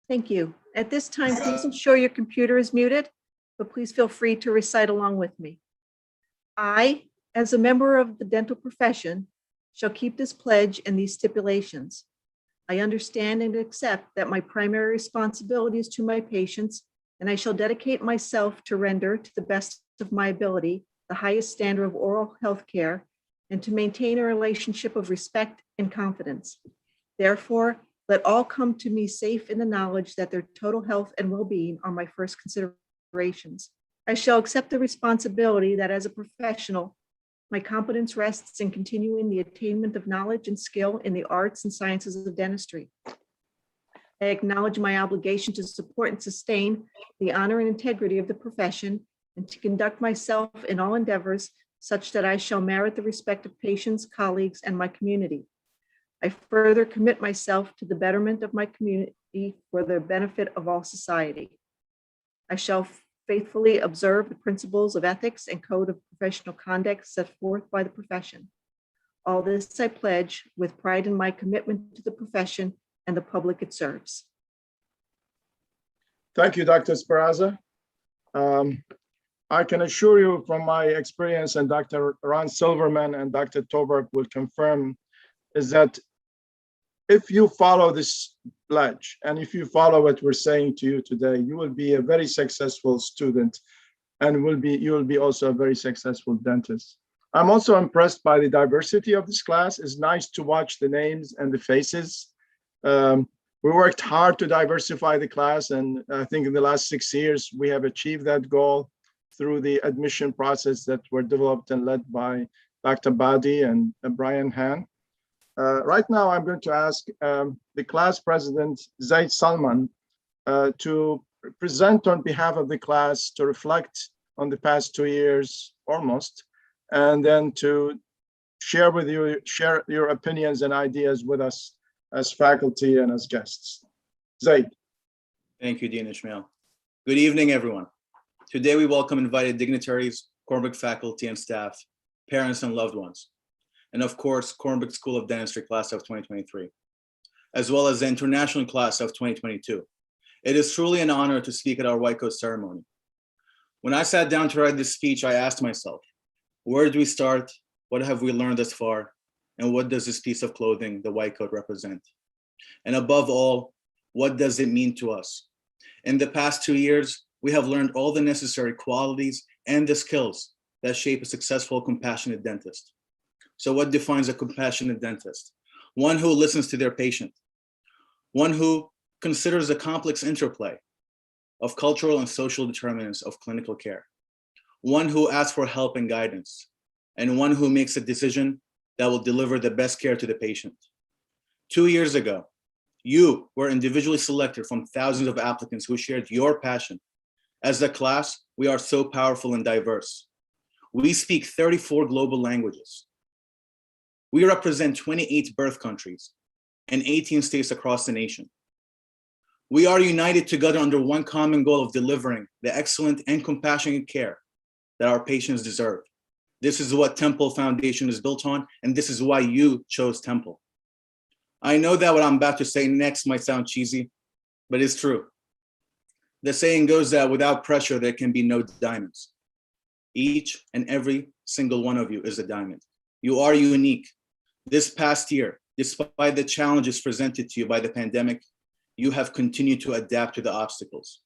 Thank you. At this time, please ensure your computer is muted, but please feel free to recite along with me. I, as a member of the dental profession, shall keep this pledge and these stipulations. I understand and accept that my primary responsibility is to my patients, and I shall dedicate myself to render, to the best of my ability, the highest standard of oral health care, and to maintain a relationship of respect and confidence. Therefore, let all come to me safe in the knowledge that their total health and well-being are my first considerations. I shall accept the responsibility that as a professional, my competence rests in continuing the attainment of knowledge and skill in the arts and sciences of dentistry. I acknowledge my obligation to support and sustain the honor and integrity of the profession and to conduct myself in all endeavors such that I shall merit the respect of patients, colleagues, and my community. I further commit myself to the betterment of my community for the benefit of all society. I shall faithfully observe the principles of ethics and code of professional conduct set forth by the profession. All this I pledge with pride in my commitment to the profession and the public it serves. Thank you, Dr. Speranza. I can assure you from my experience, and Dr. Ron Silverman and Dr. Toberg will confirm, is that if you follow this pledge and if you follow what we're saying to you today, you will be a very successful student and you will be also a very successful dentist. I'm also impressed by the diversity of this class. It's nice to watch the names and the faces. We worked hard to diversify the class, and I think in the last 6 years, we have achieved that goal through the admission process that were developed and led by Dr. Badi and Brian Han. Right now, I'm going to ask the class president, Zaid Salman, to present on behalf of the class, to reflect on the past 2 years almost, and then to share your opinions and ideas with us as faculty and as guests. Zaid. Thank you, Dean Ismail. Good evening, everyone. Today, we welcome invited dignitaries, Cornbrook faculty and staff, parents and loved ones, and of course, Cornbrook School of Dentistry class of 2023, as well as the international class of 2022. It is truly an honor to speak at our White Coat ceremony. When I sat down to write this speech, I asked myself, where did we start? What have we learned thus far? And what does this piece of clothing, the white coat, represent? And above all, what does it mean to us? In the past 2 years, we have learned all the necessary qualities and the skills that shape a successful, compassionate dentist. So what defines a compassionate dentist? One who listens to their patient, one who considers the complex interplay of cultural and social determinants of clinical care, one who asks for help and guidance, and one who makes a decision that will deliver the best care to the patient. 2 years ago, you were individually selected from thousands of applicants who shared your passion. As a class, we are so powerful and diverse. We speak 34 global languages. We represent 28 birth countries and 18 states across the nation. We are united together under one common goal of delivering the excellent and compassionate care that our patients deserve. This is what Temple Foundation is built on, and this is why you chose Temple. I know that what I'm about to say next might sound cheesy, but it's true. The saying goes that without pressure, there can be no diamonds. Each and every single one of you is a diamond. You are unique. This past year, despite the challenges presented to you by the pandemic, you have continued to adapt to the obstacles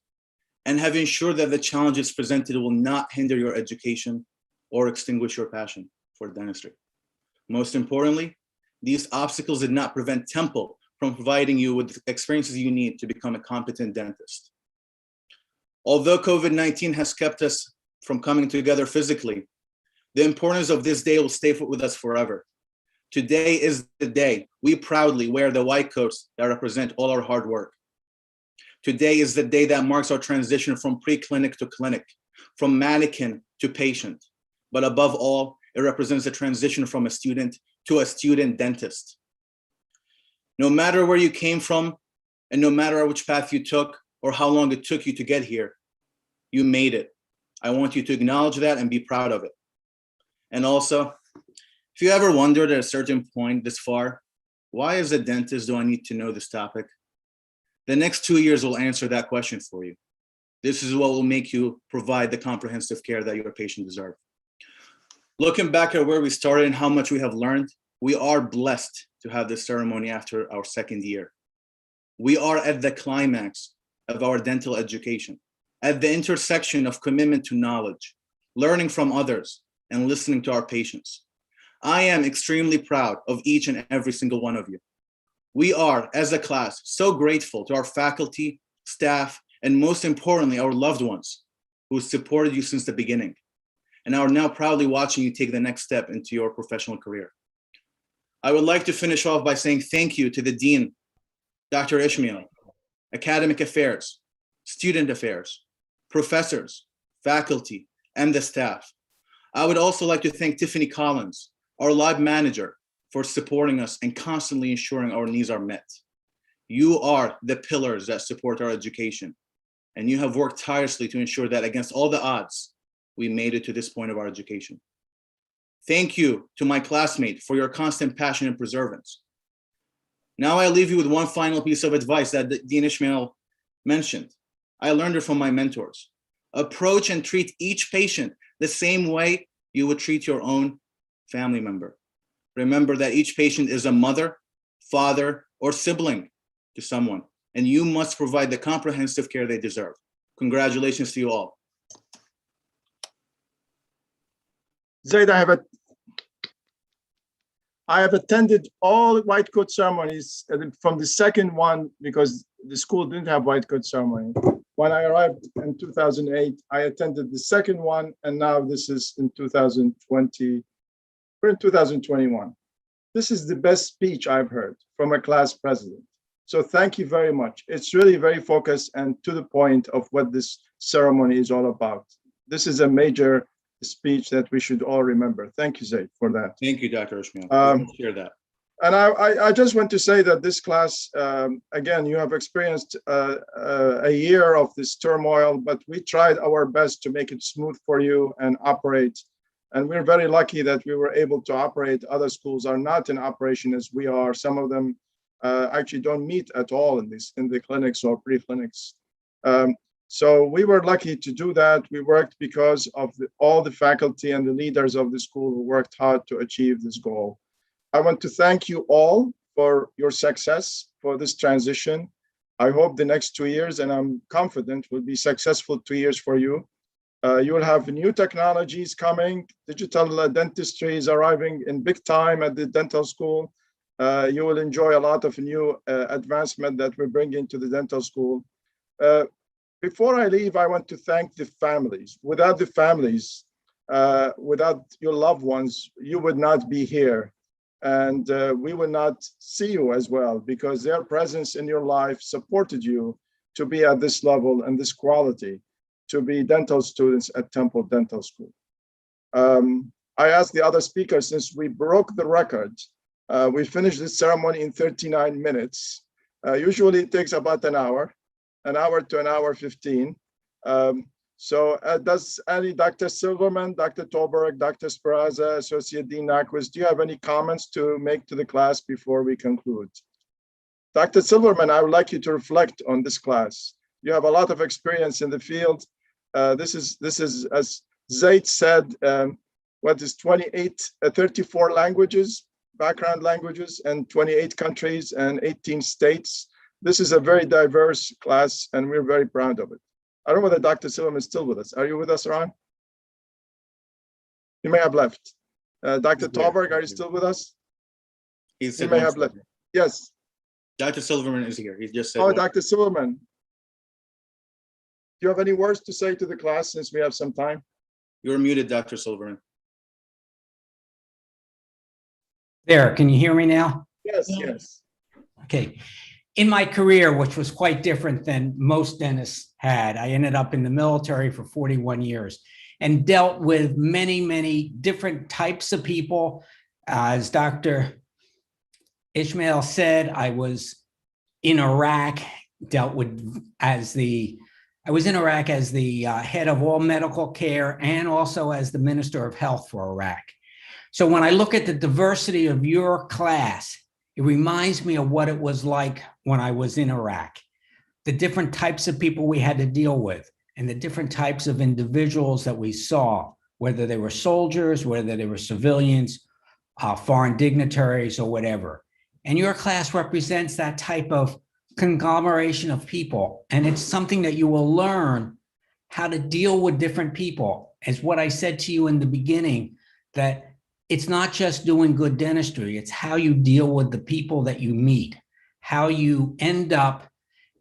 and have ensured that the challenges presented will not hinder your education or extinguish your passion for dentistry. Most importantly, these obstacles did not prevent Temple from providing you with the experiences you need to become a competent dentist. Although COVID-19 has kept us from coming together physically, the importance of this day will stay with us forever. Today is the day we proudly wear the white coats that represent all our hard work. Today is the day that marks our transition from pre-clinic to clinic, from mannequin to patient. But above all, it represents a transition from a student to a student dentist. No matter where you came from, and no matter which path you took or how long it took you to get here, you made it. I want you to acknowledge that and be proud of it. And also, if you ever wondered at a certain point this far, why as a dentist do I need to know this topic? The next 2 years will answer that question for you. This is what will make you provide the comprehensive care that your patient deserves. Looking back at where we started and how much we have learned, we are blessed to have this ceremony after our second year. We are at the climax of our dental education, at the intersection of commitment to knowledge, learning from others, and listening to our patients. I am extremely proud of each and every single one of you. We are, as a class, so grateful to our faculty, staff, and most importantly, our loved ones who supported you since the beginning and are now proudly watching you take the next step into your professional career. I would like to finish off by saying thank you to the Dean, Dr. Ishmael, Academic Affairs, Student Affairs, professors, faculty, and the staff. I would also like to thank Tiffany Collins, our lab manager, for supporting us and constantly ensuring our needs are met. You are the pillars that support our education, and you have worked tirelessly to ensure that against all the odds, we made it to this point of our education. Thank you to my classmate for your constant passion and perseverance. Now I leave you with one final piece of advice that Dean Ishmael mentioned. I learned it from my mentors. Approach and treat each patient the same way you would treat your own family member. Remember that each patient is a mother, father, or sibling to someone, and you must provide the comprehensive care they deserve. Congratulations to you all. Zaid, I have attended all white coat ceremonies from the second one because the school didn't have white coat ceremony. When I arrived in 2008, I attended the second one, and now this is in 2020. We're in 2021. This is the best speech I've heard from a class president. So thank you very much. It's really very focused and to the point of what this ceremony is all about. This is a major speech that we should all remember. Thank you, Zaid, for that. Thank you, Dr. Ishmael. Share that. And I just want to say that this class, again, you have experienced a year of this turmoil, but we tried our best to make it smooth for you and operate. And we're very lucky that we were able to operate. Other schools are not in operation as we are. Some of them actually don't meet at all in the clinics or pre-clinics. So we were lucky to do that. We worked because of all the faculty and the leaders of the school who worked hard to achieve this goal. I want to thank you all for your success for this transition. I hope the next 2 years, and I'm confident, will be successful 2 years for you. You will have new technologies coming. Digital dentistry is arriving in big time at the dental school. You will enjoy a lot of new advancement that we're bringing to the dental school. Before I leave, I want to thank the families. Without the families, without your loved ones, you would not be here. And we will not see you as well because their presence in your life supported you to be at this level and this quality, to be dental students at Temple Dental School. I asked the other speakers, since we broke the record, we finished this ceremony in 39 minutes. Usually it takes about an hour to an hour 15. So does any, Dr. Silverman, Dr. Tolberg, Dr. Speraza, Associate Dean Nyquist, do you have any comments to make to the class before we conclude? Dr. Silverman, I would like you to reflect on this class. You have a lot of experience in the field. This is, as Zaid said, what is 34 languages, background languages, and 28 countries and 18 states. This is a very diverse class, and we're very proud of it. I don't know whether Dr. Silverman is still with us. Are you with us, Ron? You may have left. Dr. Tolberg, are you still with us? He may have left. Yes. Dr. Silverman is here. He just said. Oh, Dr. Silverman. Do you have any words to say to the class since we have some time? You're muted, Dr. Silverman. There, can you hear me now? Yes, yes. Okay. In my career, which was quite different than most dentists had, I ended up in the military for 41 years and dealt with many, many different types of people. As Dr. Ishmael said, I was in Iraq, I was in Iraq as the head of all medical care and also as the Minister of Health for Iraq. So when I look at the diversity of your class, it reminds me of what it was like when I was in Iraq, the different types of people we had to deal with and the different types of individuals that we saw, whether they were soldiers, whether they were civilians, foreign dignitaries or whatever. And your class represents that type of conglomeration of people. And it's something that you will learn how to deal with different people. As what I said to you in the beginning, that it's not just doing good dentistry, it's how you deal with the people that you meet, how you end up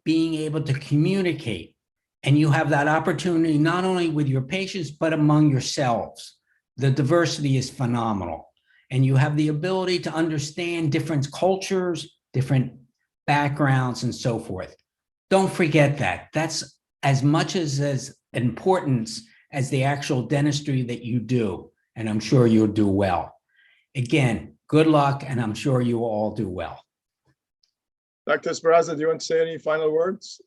being able to communicate. And you have that opportunity not only with your patients, but among yourselves. The diversity is phenomenal. And you have the ability to understand different cultures, different backgrounds, and so forth. Don't forget that. That's as much as importance as the actual dentistry that you do. And I'm sure you'll do well. Again, good luck, and I'm sure you will all do well. Dr. Esparza, do you want to say any final words?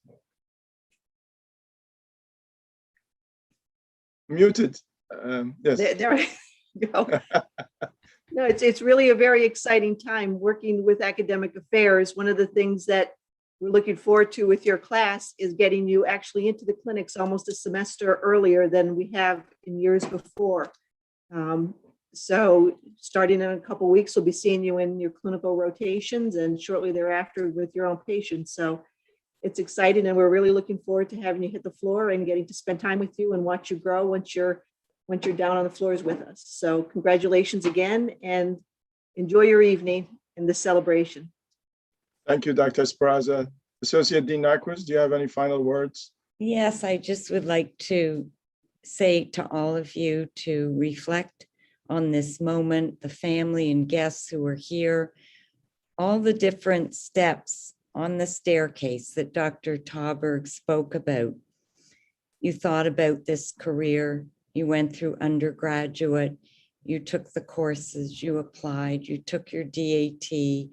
Muted. Yes. There we go. No, it's really a very exciting time working with academic affairs. One of the things that we're looking forward to with your class is getting you actually into the clinics almost a semester earlier than we have in years before. So starting in a couple of weeks, we'll be seeing you in your clinical rotations and shortly thereafter with your own patients. So it's exciting, and we're really looking forward to having you hit the floor and getting to spend time with you and watch you grow once you're down on the floors with us. So congratulations again, and enjoy your evening in this celebration. Thank you, Dr. Esparza. Associate Dean Nyquist, do you have any final words? Yes, I just would like to say to all of you to reflect on this moment, the family and guests who are here, all the different steps on the staircase that Dr. Tauberg spoke about. You thought about this career, you went through undergraduate, you took the courses, you applied, you took your DAT, the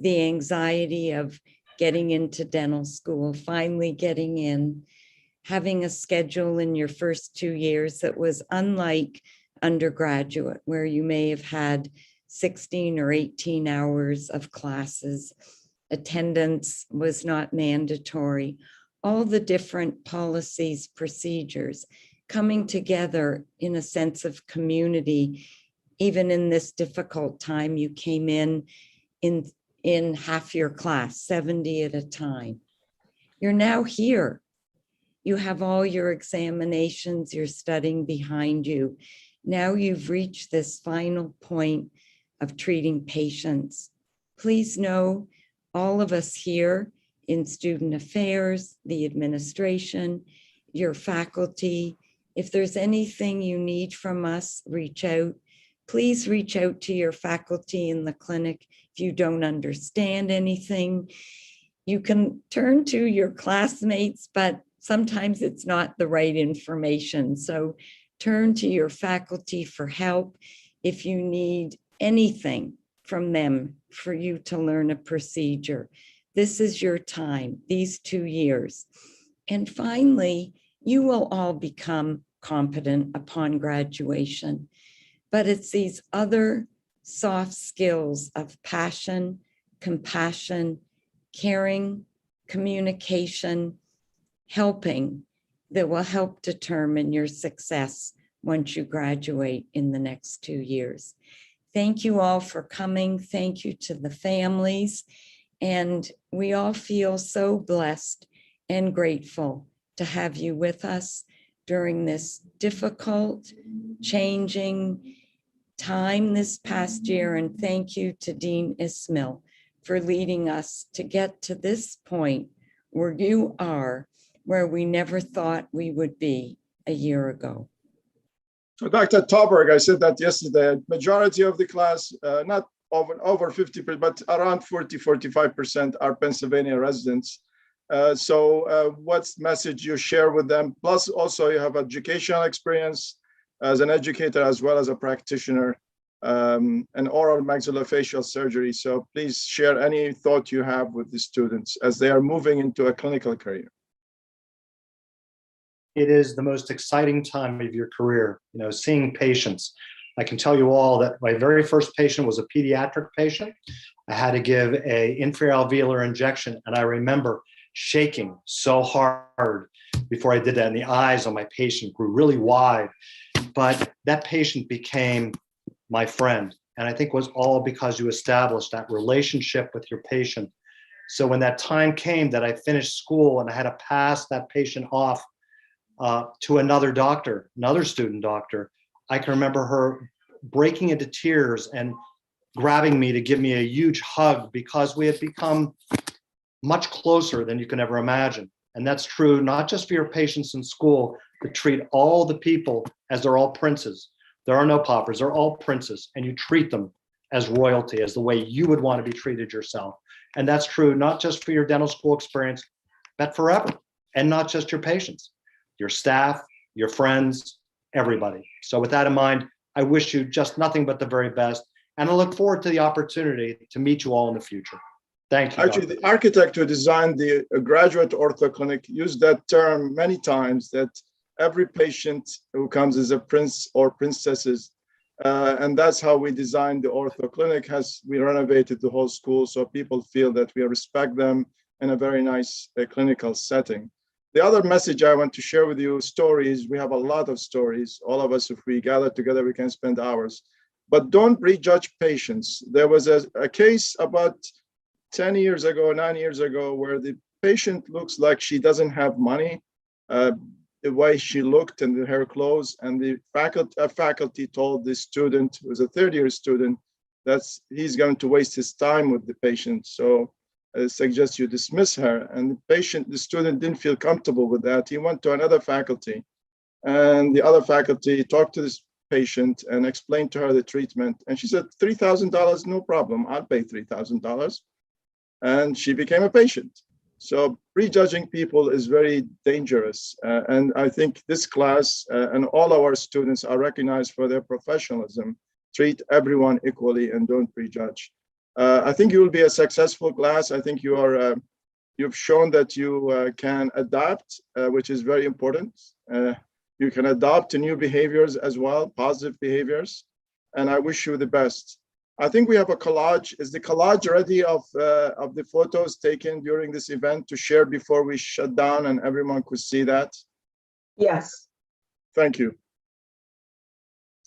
anxiety of getting into dental school, finally getting in, having a schedule in your first 2 years that was unlike undergraduate, where you may have had 16 or 18 hours of classes. Attendance was not mandatory. All the different policies, procedures, coming together in a sense of community. Even in this difficult time, you came in half your class, 70 at a time. You're now here. You have all your examinations, you're studying behind you. Now you've reached this final point of treating patients. Please know all of us here in student affairs, the administration, your faculty, if there's anything you need from us, reach out. Please reach out to your faculty in the clinic. If you don't understand anything, you can turn to your classmates, but sometimes it's not the right information. So turn to your faculty for help if you need anything from them for you to learn a procedure. This is your time, these 2 years. And finally, you will all become competent upon graduation. But it's these other soft skills of passion, compassion, caring, communication, helping that will help determine your success once you graduate in the next 2 years. Thank you all for coming. Thank you to the families. And we all feel so blessed and grateful to have you with us during this difficult, changing time this past year. And thank you to Dean Ismail for leading us to get to this point where you are, where we never thought we would be a year ago. So Dr. Tauberg, I said that yesterday, majority of the class, not over 50%, but around 40-45% are Pennsylvania residents. So what's the message you share with them? Plus also you have educational experience as an educator as well as a practitioner. and oral maxillofacial surgery. So please share any thought you have with the students as they are moving into a clinical career. It is the most exciting time of your career, seeing patients. I can tell you all that my very first patient was a pediatric patient. I had to give a inferior alveolar injection, and I remember shaking so hard before I did that, and the eyes on my patient grew really wide. But that patient became my friend, and I think it was all because you established that relationship with your patient. So when that time came that I finished school and I had to pass that patient off to another doctor, another student doctor, I can remember her breaking into tears and grabbing me to give me a huge hug because we had become much closer than you can ever imagine. And that's true, not just for your patients in school, but treat all the people as they're all princes. There are no paupers, they're all princes, and you treat them as royalty, as the way you would want to be treated yourself. And that's true, not just for your dental school experience, but forever. And not just your patients, your staff, your friends, everybody. So with that in mind, I wish you just nothing but the very best. And I look forward to the opportunity to meet you all in the future. Thank you. Actually, the architect who designed the graduate ortho clinic used that term many times, that every patient who comes is a prince or princesses. And that's how we designed the ortho clinic. We renovated the whole school so people feel that we respect them in a very nice clinical setting. The other message I want to share with you, stories. We have a lot of stories. All of us, if we gather together, we can spend hours. But don't prejudge patients. There was a case about 10 years ago, 9 years ago, where the patient looks like she doesn't have money, the way she looked and her clothes, and the faculty told the student, who was a third-year student, that he's going to waste his time with the patient. So I suggest you dismiss her. And the student didn't feel comfortable with that. He went to another faculty, and the other faculty talked to this patient and explained to her the treatment. And she said, $3,000, no problem, I'll pay $3,000. And she became a patient. So prejudging people is very dangerous. And I think this class and all our students are recognized for their professionalism. Treat everyone equally and don't prejudge. I think you will be a successful class. I think you've shown that you can adapt, which is very important. You can adapt to new behaviors as well, positive behaviors. And I wish you the best. I think we have a collage. Is the collage ready of the photos taken during this event to share before we shut down and everyone could see that? Yes. Thank you.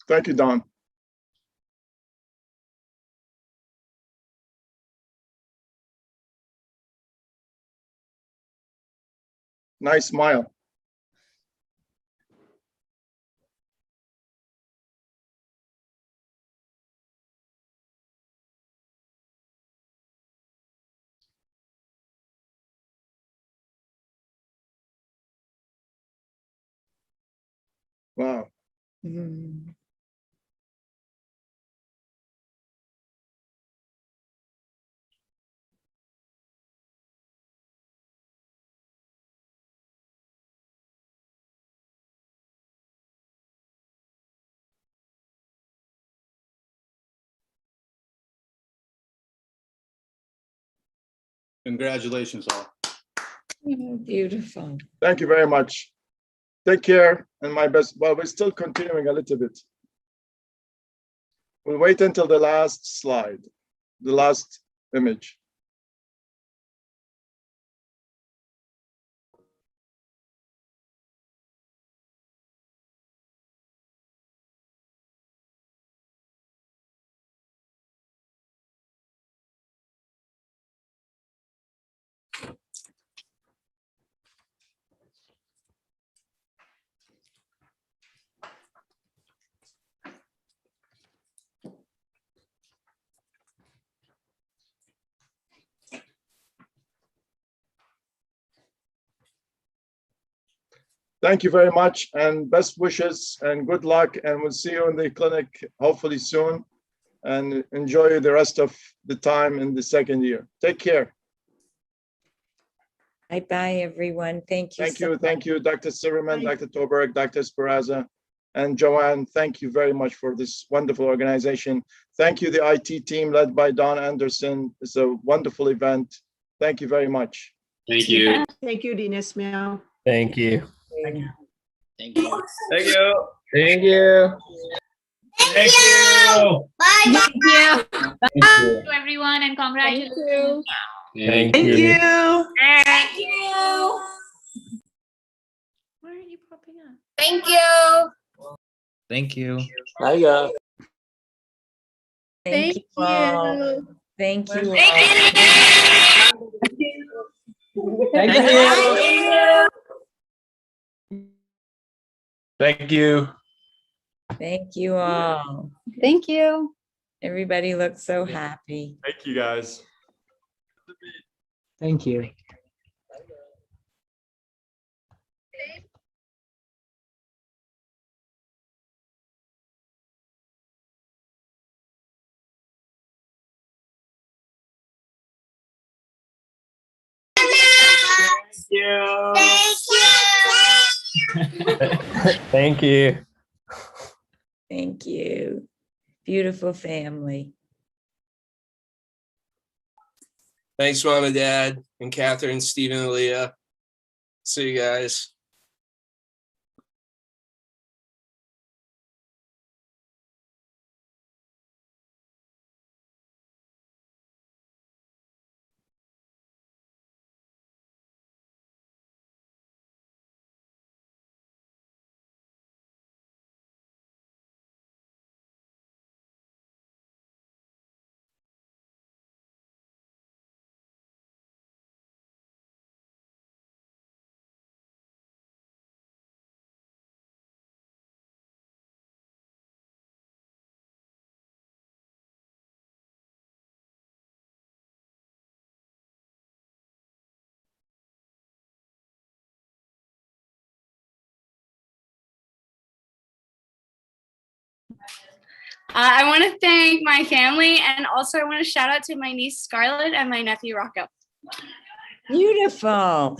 Thank you, Don. Nice smile. Wow. Mm. Congratulations all. Oh, beautiful. Thank you very much. Take care and my best. Well, we're still continuing a little bit. We'll wait until the last slide, the last image. Thank you very much and best wishes and good luck. And we'll see you in the clinic hopefully soon. And enjoy the rest of the time in the second year. Take care. Bye-bye, everyone. Thank you. Thank so you. much. Thank you, Dr. Silverman, Bye. Dr. Toberg, Dr. Speraza. And Joanne, thank you very much for this wonderful organization. Thank you, the IT team led by Don Anderson. It's a wonderful event. Thank you very much. Thank you. Thank you, Dean Ismail. Thank you. Thank you. Thank you. Thank you. Thank you. Thank you. Thank you. Thank you. To everyone and congratulations. Thank you. Thank you. Why aren't you popping up? Thank you. Thank you. Thank you Thank all. you. Thank you all. Thank you. Thank you. Thank you all. Thank you. Everybody looks so happy. Thank you, guys. Thank you. Thank you. Thank you. Beautiful family. Thanks, Mom and Dad, and Catherine, Stephen, and Leah. See you guys. I want to thank my family, and also I want to shout out to my niece Scarlett and my nephew Rocco. Beautiful.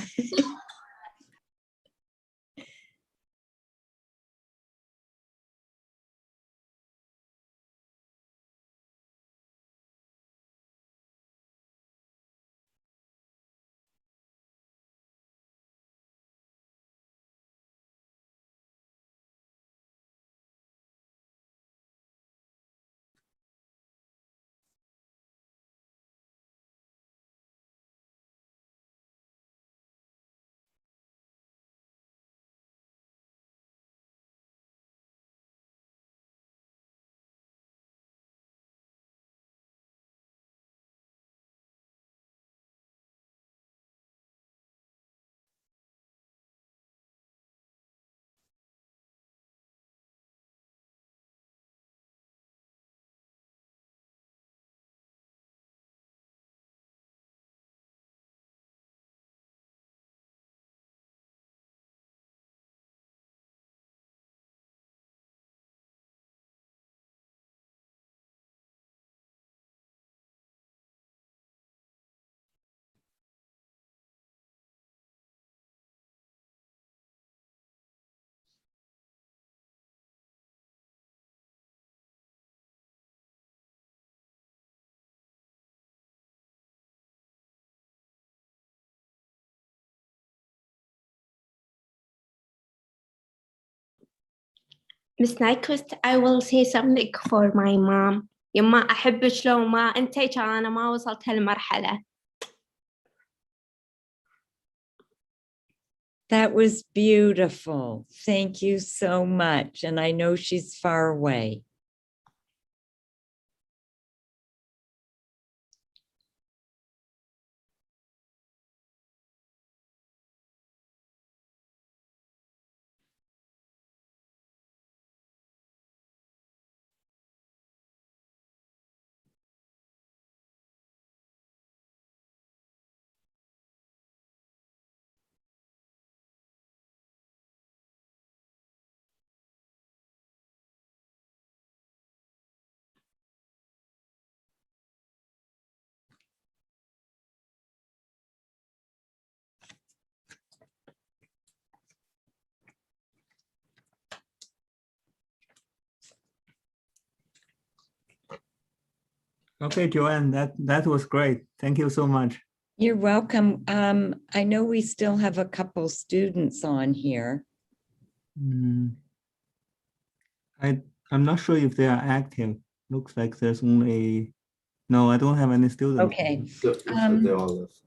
Miss Nyquist, I will say something for my mom. يما أحبك لو ما أنتي كان أنا ما وصلت هالمرحلة. That was beautiful. Thank you so much. And I know she's far away. Okay, Joanne, that was great. Thank you so much. You're welcome. I know we still have a couple students on here. I'm not sure if they are active. Looks like there's only, no, I don't have any students. Okay. They all left.